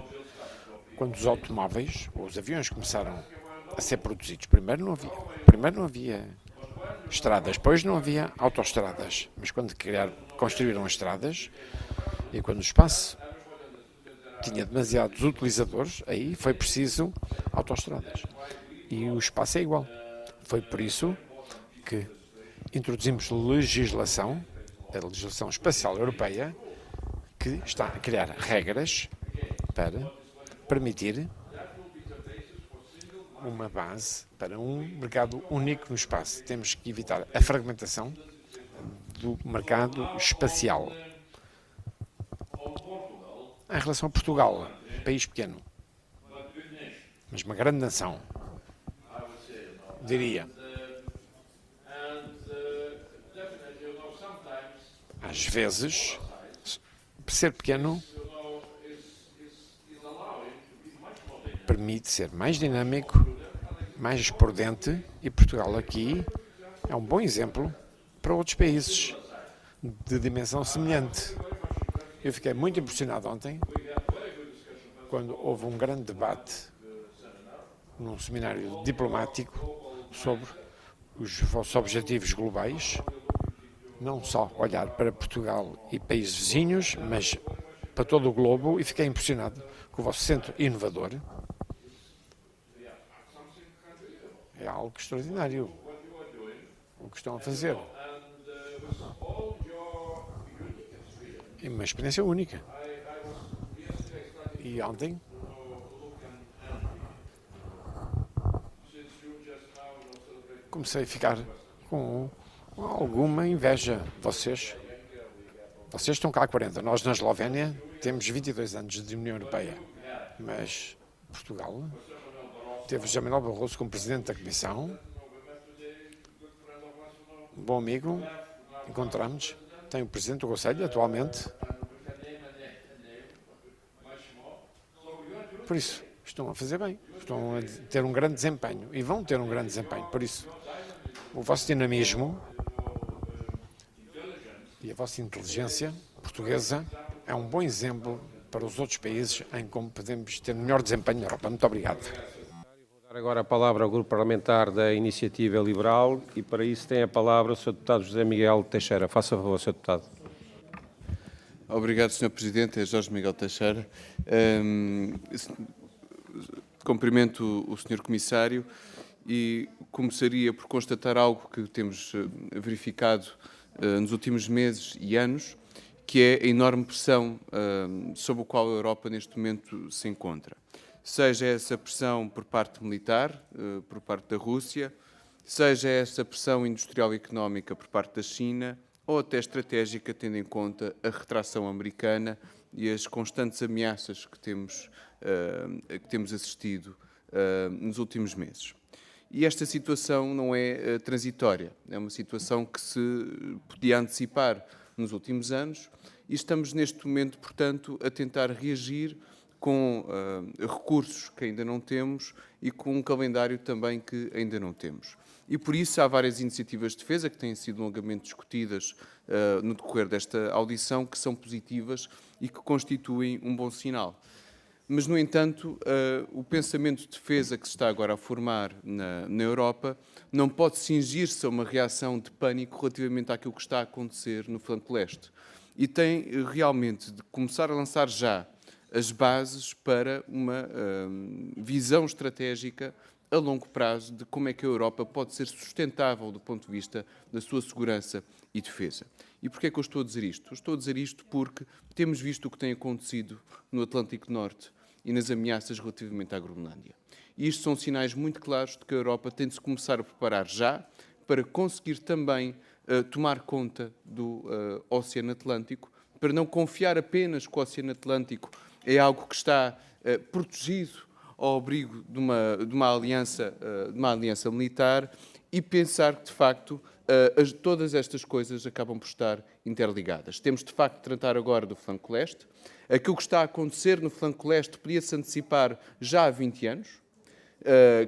quando os automóveis, ou os aviões, começaram a ser produzidos. Primeiro não havia estradas, depois não havia autoestradas. Mas quando construíram as estradas, e quando o espaço tinha demasiados utilizadores, aí foi preciso autoestradas. E o espaço é igual. Foi por isso que introduzimos legislação, a legislação espacial europeia, que está a criar regras para permitir uma base para um mercado único no espaço. Temos que evitar a fragmentação do mercado espacial. Em relação a Portugal, país pequeno, mas uma grande nação, diria. Às vezes, ser pequeno permite ser mais dinâmico, mais prudente, e Portugal aqui é um bom exemplo para outros países de dimensão semelhante. Eu fiquei muito impressionado ontem, quando houve um grande debate num seminário diplomático sobre os vossos objetivos globais, não só olhar para Portugal e países vizinhos, mas para todo o globo, e fiquei impressionado com o vosso centro inovador. É algo extraordinário o que estão a fazer. É uma experiência única. E ontem comecei a ficar com alguma inveja. Vocês estão cá há 40. Nós, na Eslovénia, temos 22 anos de União Europeia. Mas Portugal teve José Manuel Barroso como Presidente da Comissão. Um bom amigo. Encontramos. Tem o Presidente do Conselho, atualmente. Por isso, estão a fazer bem. Estão a ter um grande desempenho. E vão ter um grande desempenho. Por isso, o vosso dinamismo e a vossa inteligência portuguesa é um bom exemplo para os outros países em como podemos ter melhor desempenho na Europa. Muito obrigado. Vou dar agora a palavra ao Grupo Parlamentar da Iniciativa Liberal e para isso tem a palavra o Sr. Deputado José Miguel Teixeira. Faça favor, Sr. Deputado. Obrigado, Sr. Presidente. É Jorge Miguel Teixeira. Cumprimento o Sr. Comissário e começaria por constatar algo que temos verificado nos últimos meses e anos, que é a enorme pressão sob a qual a Europa neste momento se encontra. Seja essa pressão por parte militar, por parte da Rússia, seja essa pressão industrial e económica por parte da China, ou até estratégica, tendo em conta a retração americana e as constantes ameaças que temos assistido nos últimos meses. E esta situação não é transitória, é uma situação que se podia antecipar nos últimos anos e estamos neste momento, portanto, a tentar reagir com recursos que ainda não temos e com um calendário também que ainda não temos. E por isso há várias iniciativas de defesa que têm sido longamente discutidas no decorrer desta audição, que são positivas e que constituem um bom sinal. Mas, no entanto, o pensamento de defesa que se está agora a formar na Europa não pode cingir-se a uma reação de pânico relativamente àquilo que está a acontecer no flanco leste. E tem realmente de começar a lançar já as bases para uma visão estratégica a longo prazo de como é que a Europa pode ser sustentável do ponto de vista da sua segurança e defesa. E porquê é que eu estou a dizer isto? Eu estou a dizer isto porque temos visto o que tem acontecido no Atlântico Norte e nas ameaças relativamente à Groenlândia. E isto são sinais muito claros de que a Europa tem de se começar a preparar já para conseguir também tomar conta do Oceano Atlântico, para não confiar apenas que o Oceano Atlântico é algo que está protegido ao abrigo de uma aliança militar e pensar que, de facto, todas estas coisas acabam por estar interligadas. Temos, de facto, de tratar agora do flanco leste. Aquilo que está a acontecer no flanco leste podia-se antecipar já há 20 anos.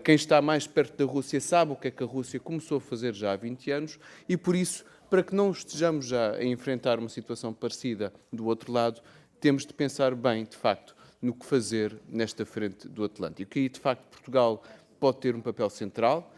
Quem está mais perto da Rússia sabe o que é que a Rússia começou a fazer já há 20 anos e, por isso, para que não estejamos já a enfrentar uma situação parecida do outro lado, temos de pensar bem, de facto, no que fazer nesta frente do Atlântico. E aí, de facto, Portugal pode ter um papel central.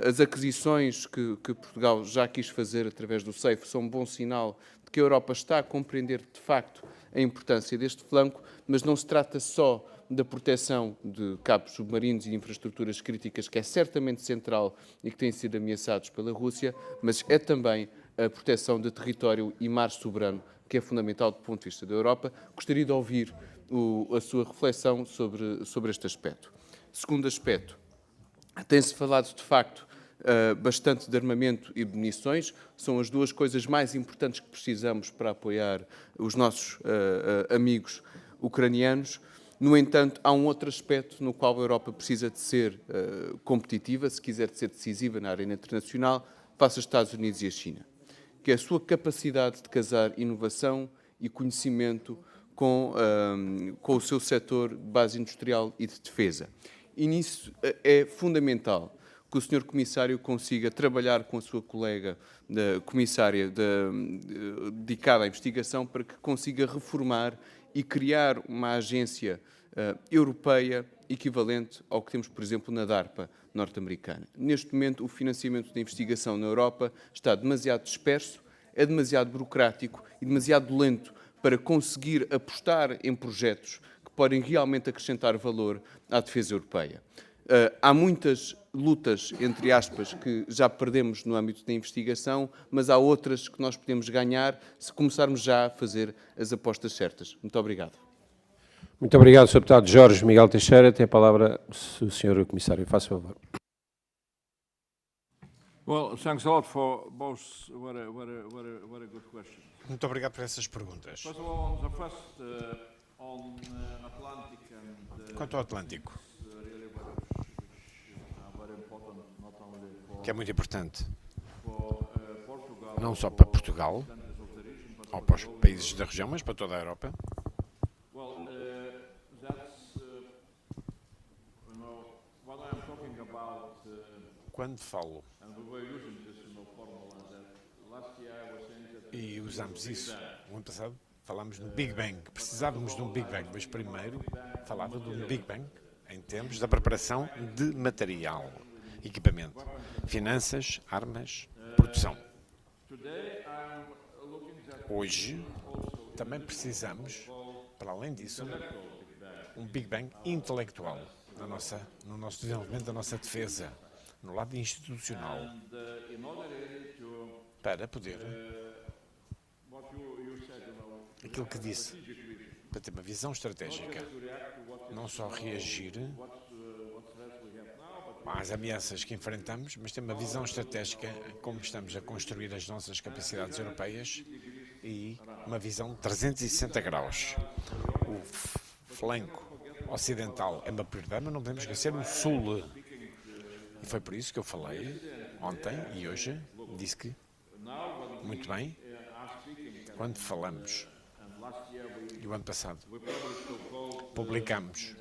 As aquisições que Portugal já quis fazer através do SAFE são um bom sinal de que a Europa está a compreender, de facto, a importância deste flanco, mas não se trata só da proteção de cabos submarinos e de infraestruturas críticas, que é certamente central e que têm sido ameaçados pela Rússia, mas é também a proteção de território e mar soberano, que é fundamental do ponto de vista da Europa. Gostaria de ouvir a sua reflexão sobre este aspecto. Segundo aspecto, Tem-se falado, de facto, bastante de armamento e de munições. São as duas coisas mais importantes que precisamos para apoiar os nossos amigos ucranianos. No entanto, há um outro aspecto no qual a Europa precisa de ser competitiva, se quiser de ser decisiva na arena internacional, face aos Estados Unidos e a China, que é a sua capacidade de casar inovação e conhecimento com o seu setor de base industrial e de defesa. E nisso é fundamental que o Sr. Comissário consiga trabalhar com a sua colega comissária dedicada à investigação para que consiga reformar e criar uma agência europeia equivalente ao que temos, por exemplo, na DARPA norte-americana. Neste momento, o financiamento da investigação na Europa está demasiado disperso, é demasiado burocrático e demasiado lento para conseguir apostar em projetos que podem realmente acrescentar valor à defesa europeia. Há muitas lutas, entre aspas, que já perdemos no âmbito da investigação, mas há outras que nós podemos ganhar se começarmos já a fazer as apostas certas. Muito obrigado. Muito obrigado, Sr. Deputado Jorge Miguel Teixeira. Tem a palavra o Sr. Comissário. Faça favor. Well, thanks a lot for both very good questions. Muito obrigado por essas perguntas. First of all, the first on Atlantic and Quanto ao Atlântico, really very important not only que é muito importante, for Portugal, não só para Portugal ou para os países da região, mas para toda a Europa. well, that's you know what I am talking about. Quando falo, And we were using this formula that last year I was saying that e usamos isso no ano passado, falámos no Big Bang, precisávamos de um Big Bang, mas primeiro falava de um Big Bang em termos da preparação de material, equipamento, finanças, armas, produção. Hoje também precisamos, para além disso, um Big Bang intelectual no nosso desenvolvimento da nossa defesa, no lado institucional, para poder, aquilo que disse, para ter uma visão estratégica, não só reagir às ameaças que enfrentamos, mas ter uma visão estratégica como estamos a construir as nossas capacidades europeias e uma visão de 360 graus. O flanco ocidental é uma prioridade, mas não podemos esquecer o sul. E foi por isso que eu falei ontem e hoje, disse que, muito bem, quando falamos, e o ano passado, publicamos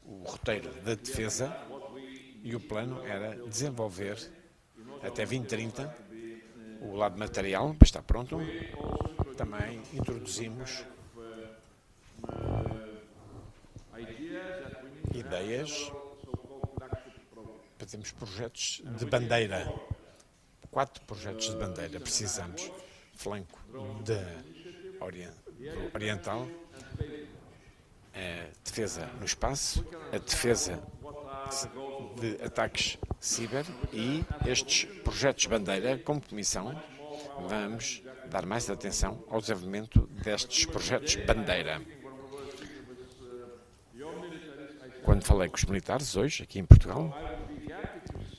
o roteiro da defesa e o plano era desenvolver até 2030 o lado material, para estar pronto. Também introduzimos ideias para termos projetos de bandeira. 4 projetos de bandeira precisamos. Flanco oriental, a defesa no espaço, a defesa de ataques ciber e estes projetos de bandeira, como Comissão, vamos dar mais atenção ao desenvolvimento destes projetos de bandeira. Quando falei com os militares hoje, aqui em Portugal,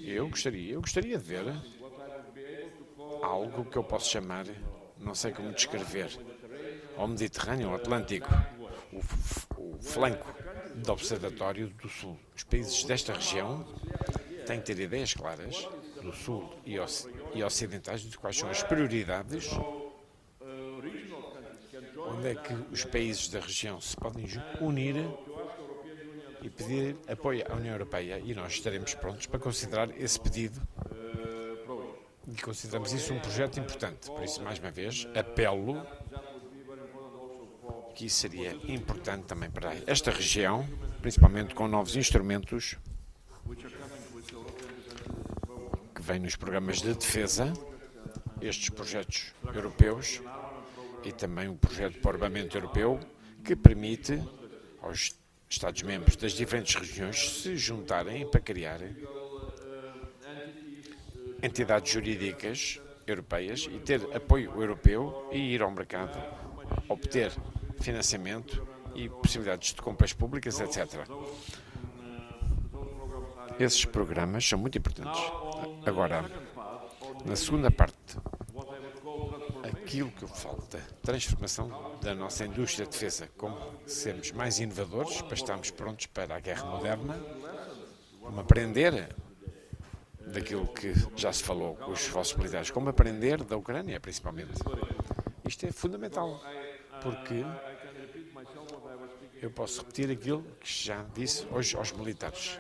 eu gostaria de ver algo que eu posso chamar, não sei como descrever, ao Mediterrâneo, ao Atlântico, o flanco de observatório do Sul. Os países desta região têm que ter ideias claras do Sul e ocidentais de quais são as prioridades, onde é que os países da região se podem unir e pedir apoio à União Europeia, e nós estaremos prontos para considerar esse pedido e consideramos isso um projeto importante. Por isso, mais uma vez, apelo que isso seria importante também para esta região, principalmente com novos instrumentos que vêm nos programas de defesa, estes projetos europeus e também o projeto para o armamento europeu, que permite aos Estados-membros das diferentes regiões se juntarem para criar entidades jurídicas europeias e ter apoio europeu e ir ao mercado, obter financiamento e possibilidades de compras públicas, etc. Esses programas são muito importantes. Agora, na segunda parte, aquilo que eu falo da transformação da nossa indústria de defesa, como sermos mais inovadores, para estarmos prontos para a guerra moderna, como aprender daquilo que já se falou com os vossos militares, como aprender da Ucrânia, principalmente. Isto é fundamental, porque eu posso repetir aquilo que já disse hoje aos militares.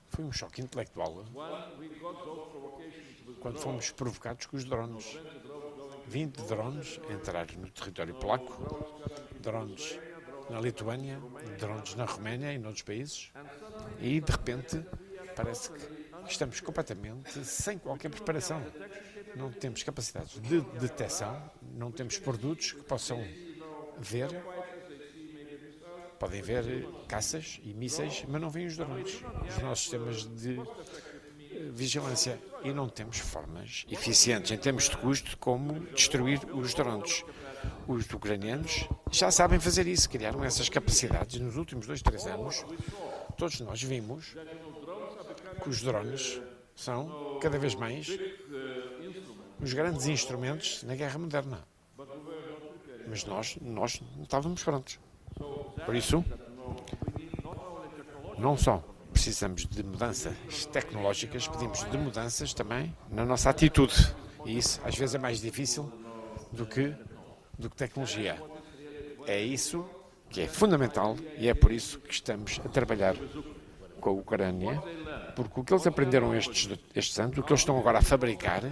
Foi um choque intelectual quando fomos provocados com os drones. 20 drones entraram no território polaco, drones na Lituânia, drones na Roménia e noutros países, e de repente parece que estamos completamente sem qualquer preparação. Não temos capacidades de detecção, não temos produtos que possam ver. Podem ver caças e mísseis, mas não veem os drones, os nossos sistemas de vigilância. E não temos formas eficientes em termos de custo de como destruir os drones. Os ucranianos já sabem fazer isso, criaram essas capacidades nos últimos 2, 3 anos. Todos nós vimos que os drones são cada vez mais os grandes instrumentos na guerra moderna. Mas nós não estávamos prontos. Por isso, não só precisamos de mudanças tecnológicas, pedimos de mudanças também na nossa atitude. E isso, às vezes, é mais difícil do que tecnologia. É isso que é fundamental e é por isso que estamos a trabalhar com a Ucrânia, porque o que eles aprenderam estes anos, o que eles estão agora a fabricar,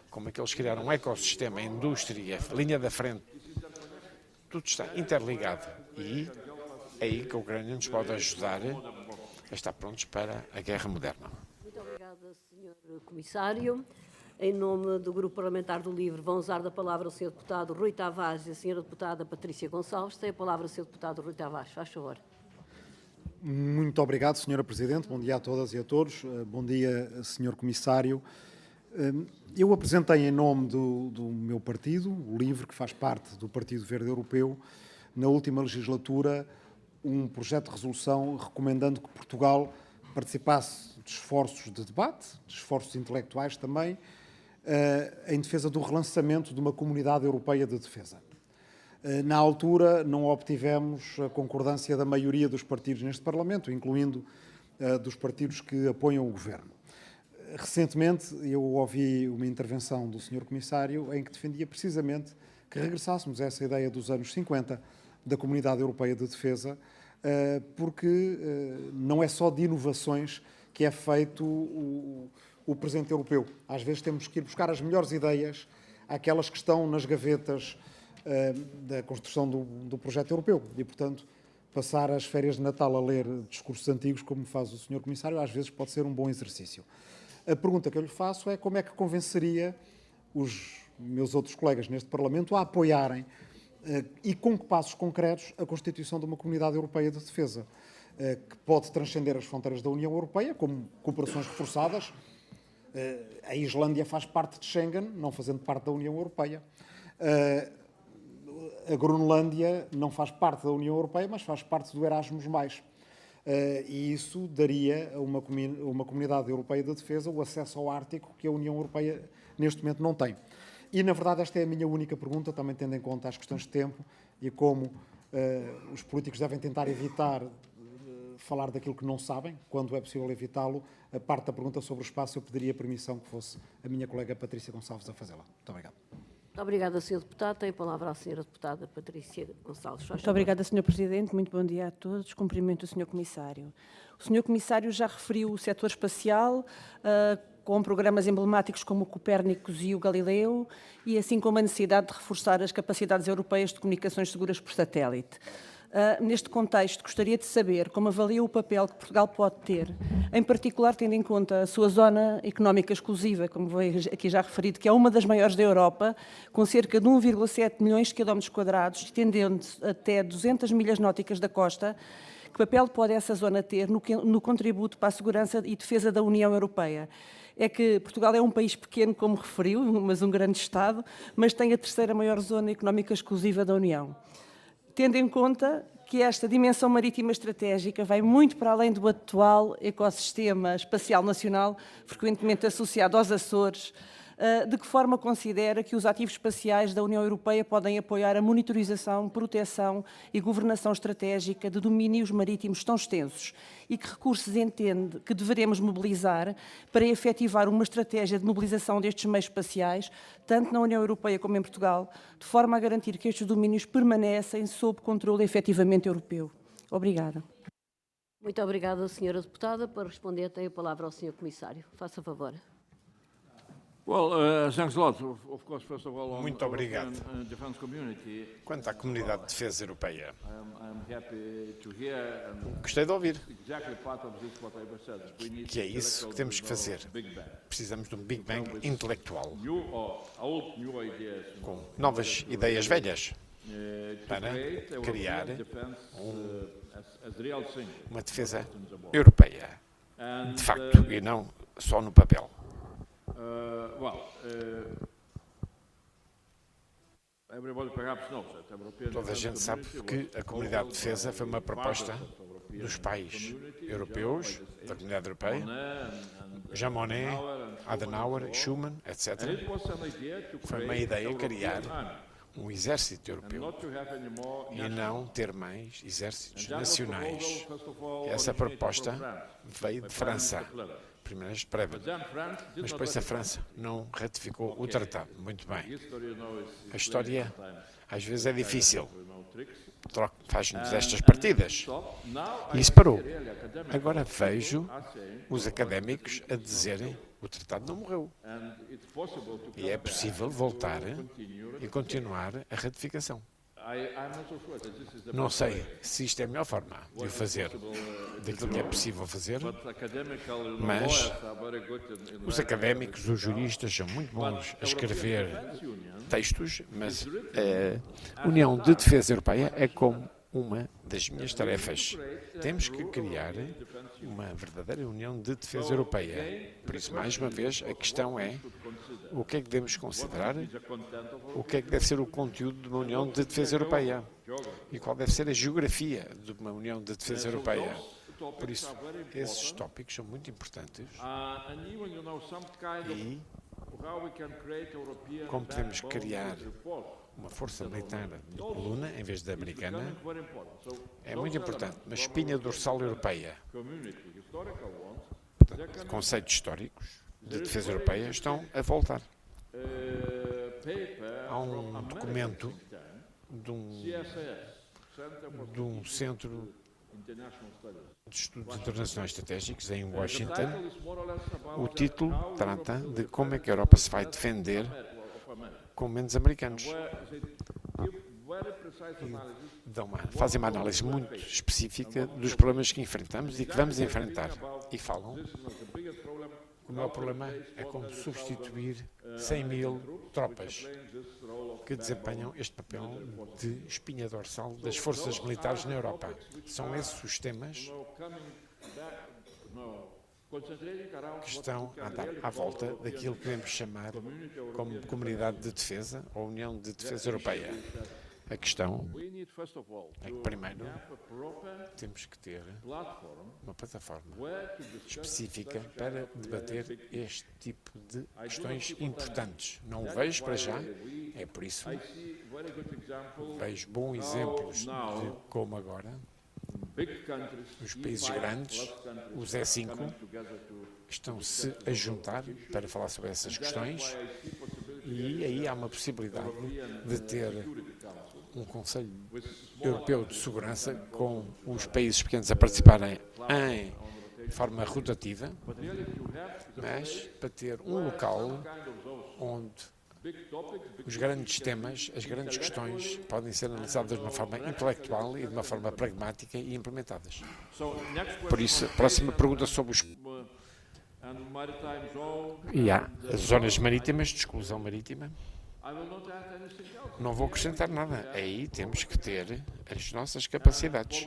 como é que eles criaram um ecossistema, a indústria, a linha da frente, tudo está interligado e é aí que a Ucrânia nos pode ajudar a estar prontos para a guerra moderna. Muito obrigada, Sr. Comissário. Em nome do Grupo Parlamentar do LIVRE, vão usar da palavra o Sr. Deputado Rui Tavares e a Sra. Deputada Patrícia Gonçalves. Tem a palavra o Sr. Deputado Rui Tavares. Faz favor. Muito obrigado, Sra. Presidente. Bom dia a todas e a todos. Bom dia, Sr. Comissário. Eu apresentei em nome do meu partido, o LIVRE, que faz parte do Partido Verde Europeu, na última legislatura, um projeto de resolução recomendando que Portugal participasse de esforços de debate, de esforços intelectuais também, em defesa do relançamento de uma comunidade europeia de defesa. Na altura, não obtivemos a concordância da maioria dos partidos neste Parlamento, incluindo dos partidos que apoiam o Governo. Recentemente, eu ouvi uma intervenção do Sr. Comissário em que defendia precisamente que regressássemos a essa ideia dos anos 50 da Comunidade Europeia de Defesa, porque não é só de inovações que é feito o presente europeu. Às vezes temos que ir buscar as melhores ideias, aquelas que estão nas gavetas da construção do projeto europeu. E, portanto, passar as férias de Natal a ler discursos antigos, como faz o Sr. Comissário, às vezes pode ser um bom exercício. A pergunta que eu lhe faço é como é que convenceria os meus outros colegas neste Parlamento a apoiarem e com que passos concretos a constituição de uma Comunidade Europeia de Defesa, que pode transcender as fronteiras da União Europeia, como cooperações reforçadas. A Islândia faz parte de Schengen, não fazendo parte da União Europeia. A Groenlândia não faz parte da União Europeia, mas faz parte do Erasmus+. E isso daria a uma Comunidade Europeia de Defesa o acesso ao Ártico que a União Europeia neste momento não tem. E, na verdade, esta é a minha única pergunta, também tendo em conta as questões de tempo e como os políticos devem tentar evitar falar daquilo que não sabem, quando é possível evitá-lo. A parte da pergunta sobre o espaço, eu pediria permissão que fosse a minha colega Patrícia Gonçalves a fazê-la. Muito obrigado. Muito obrigada, Sr. Deputado. Tem a palavra a Sra. Deputada Patrícia Gonçalves. Muito obrigada, Sr. Presidente. Muito bom dia a todos. Cumprimento o Sr. Comissário. O Sr. Comissário já referiu o setor espacial, com programas emblemáticos como o Copérnicos e o Galileu, e assim como a necessidade de reforçar as capacidades europeias de comunicações seguras por satélite. Neste contexto, gostaria de saber como avalia o papel que Portugal pode ter, em particular tendo em conta a sua zona económica exclusiva, como foi aqui já referido, que é uma das maiores da Europa, com cerca de 1,7 milhões de quilómetros quadrados, estendendo-se até 200 milhas náuticas da costa. Que papel pode essa zona ter no contributo para a segurança e defesa da União Europeia? É que Portugal é um país pequeno, como referiu, mas um grande Estado, mas tem a terceira maior zona económica exclusiva da União. Tendo em conta que esta dimensão marítima estratégica vai muito para além do atual ecossistema espacial nacional, frequentemente associado aos Açores. De que forma considera que os ativos espaciais da União Europeia podem apoiar a monitorização, proteção e governação estratégica de domínios marítimos tão extensos? E que recursos entende que deveremos mobilizar para efetivar uma estratégia de mobilização destes meios espaciais, tanto na União Europeia como em Portugal, de forma a garantir que estes domínios permanecem sob controle efetivamente europeu? Obrigada. Muito obrigada, Sra. Deputada. Para responder, tem a palavra ao Sr. Comissário. Faça favor. Muito obrigado. Quanto à comunidade de defesa europeia, gostei de ouvir que é isso que temos que fazer. Precisamos de um Big Bang intelectual, com novas ideias velhas, para criar uma defesa europeia, de facto, e não só no papel. Toda a gente sabe que a Comunidade de Defesa foi uma proposta dos pais europeus, da Comunidade Europeia, Jean Monnet, Adenauer, Schuman, etc. Foi uma ideia criar um exército europeu e não ter mais exércitos nacionais. Essa proposta veio de França. Primeiras prévias. Mas depois a França não ratificou o tratado. Muito bem. A história às vezes é difícil. Faz-nos estas partidas. E isso parou. Agora vejo os académicos a dizerem o tratado não morreu. E é possível voltar e continuar a ratificação. Não sei se isto é a melhor forma de o fazer, daquilo que é possível fazer, mas os académicos, os juristas, são muito bons a escrever textos, mas a União de Defesa Europeia é como uma das minhas tarefas. Temos que criar uma verdadeira União de Defesa Europeia. Por isso, mais uma vez, a questão é o que é que devemos considerar, o que é que deve ser o conteúdo de uma União de Defesa Europeia e qual deve ser a geografia de uma União de Defesa Europeia. Por isso, esses tópicos são muito importantes e como podemos criar uma força militar de coluna em vez da americana é muito importante. Uma espinha dorsal europeia. Portanto, conceitos históricos de defesa europeia estão a voltar. Há um documento de um centro de estudos internacionais estratégicos em Washington. O título trata de como é que a Europa se vai defender com menos americanos. Fazem uma análise muito específica dos problemas que enfrentamos e que vamos enfrentar. E falam que o maior problema é como substituir 100.000 tropas que desempenham este papel de espinha dorsal das forças militares na Europa. São esses os temas que estão a andar à volta daquilo que podemos chamar como Comunidade de Defesa ou União de Defesa Europeia. A questão é que, primeiro, temos que ter uma plataforma específica para debater este tipo de questões importantes. Não o vejo para já, é por isso vejo bons exemplos de como agora os países grandes, os E5, estão-se a juntar para falar sobre essas questões e aí há uma possibilidade de ter um Conselho Europeu de Segurança com os países pequenos a participarem em forma rotativa, mas para ter um local onde os grandes temas, as grandes questões podem ser analisadas de uma forma intelectual e de uma forma pragmática e implementadas. Por isso, a próxima pergunta sobre os... E há as zonas marítimas, de exclusão marítima. Não vou acrescentar nada. Aí temos que ter as nossas capacidades.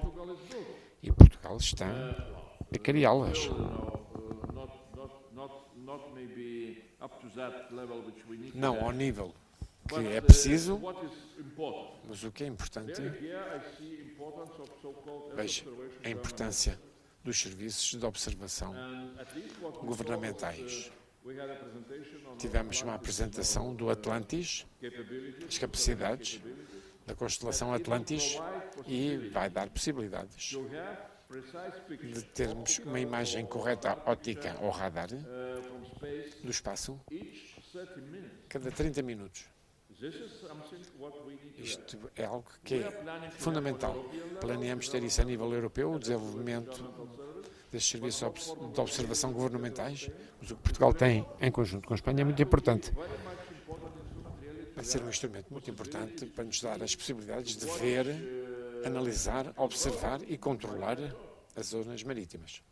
E Portugal está a criá-las. Não ao nível que é preciso, mas o que é importante, veja, a importância dos serviços de observação governamentais. Tivemos uma apresentação do Atlantis, as capacidades da constelação Atlantis, e vai dar possibilidades de termos uma imagem correta óptica ou radar do espaço cada 30 minutos. Isto é algo que é fundamental. Planeamos ter isso a nível europeu, o desenvolvimento destes serviços de observação governamentais, mas o que Portugal tem em conjunto com a Espanha é muito importante. Vai ser um instrumento muito importante para nos dar as possibilidades de ver, analisar, observar e controlar as zonas marítimas.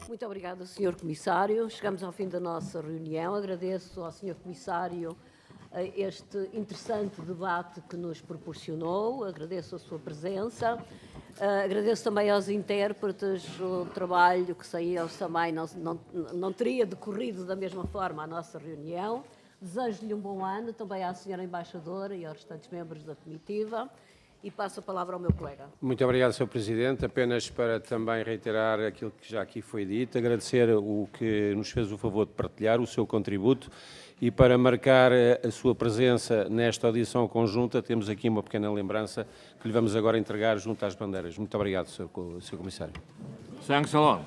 Muito obrigada, Sr. Comissário. Chegamos ao fim da nossa reunião. Agradeço ao Sr. Comissário este interessante debate que nos proporcionou. Agradeço a sua presença. Agradeço também aos intérpretes o trabalho que sem eles também não teria decorrido da mesma forma a nossa reunião. Desejo-lhe um bom ano, também à Sra. Embaixadora e aos restantes membros da comitiva. E passo a palavra ao meu colega. Muito obrigado, Sr. Presidente. Apenas para também reiterar aquilo que já aqui foi dito, agradecer o que nos fez o favor de partilhar, o seu contributo, e para marcar a sua presença nesta audição conjunta, temos aqui uma pequena lembrança que lhe vamos agora entregar junto às bandeiras. Muito obrigado, Sr. Comissário. Thanks a lot.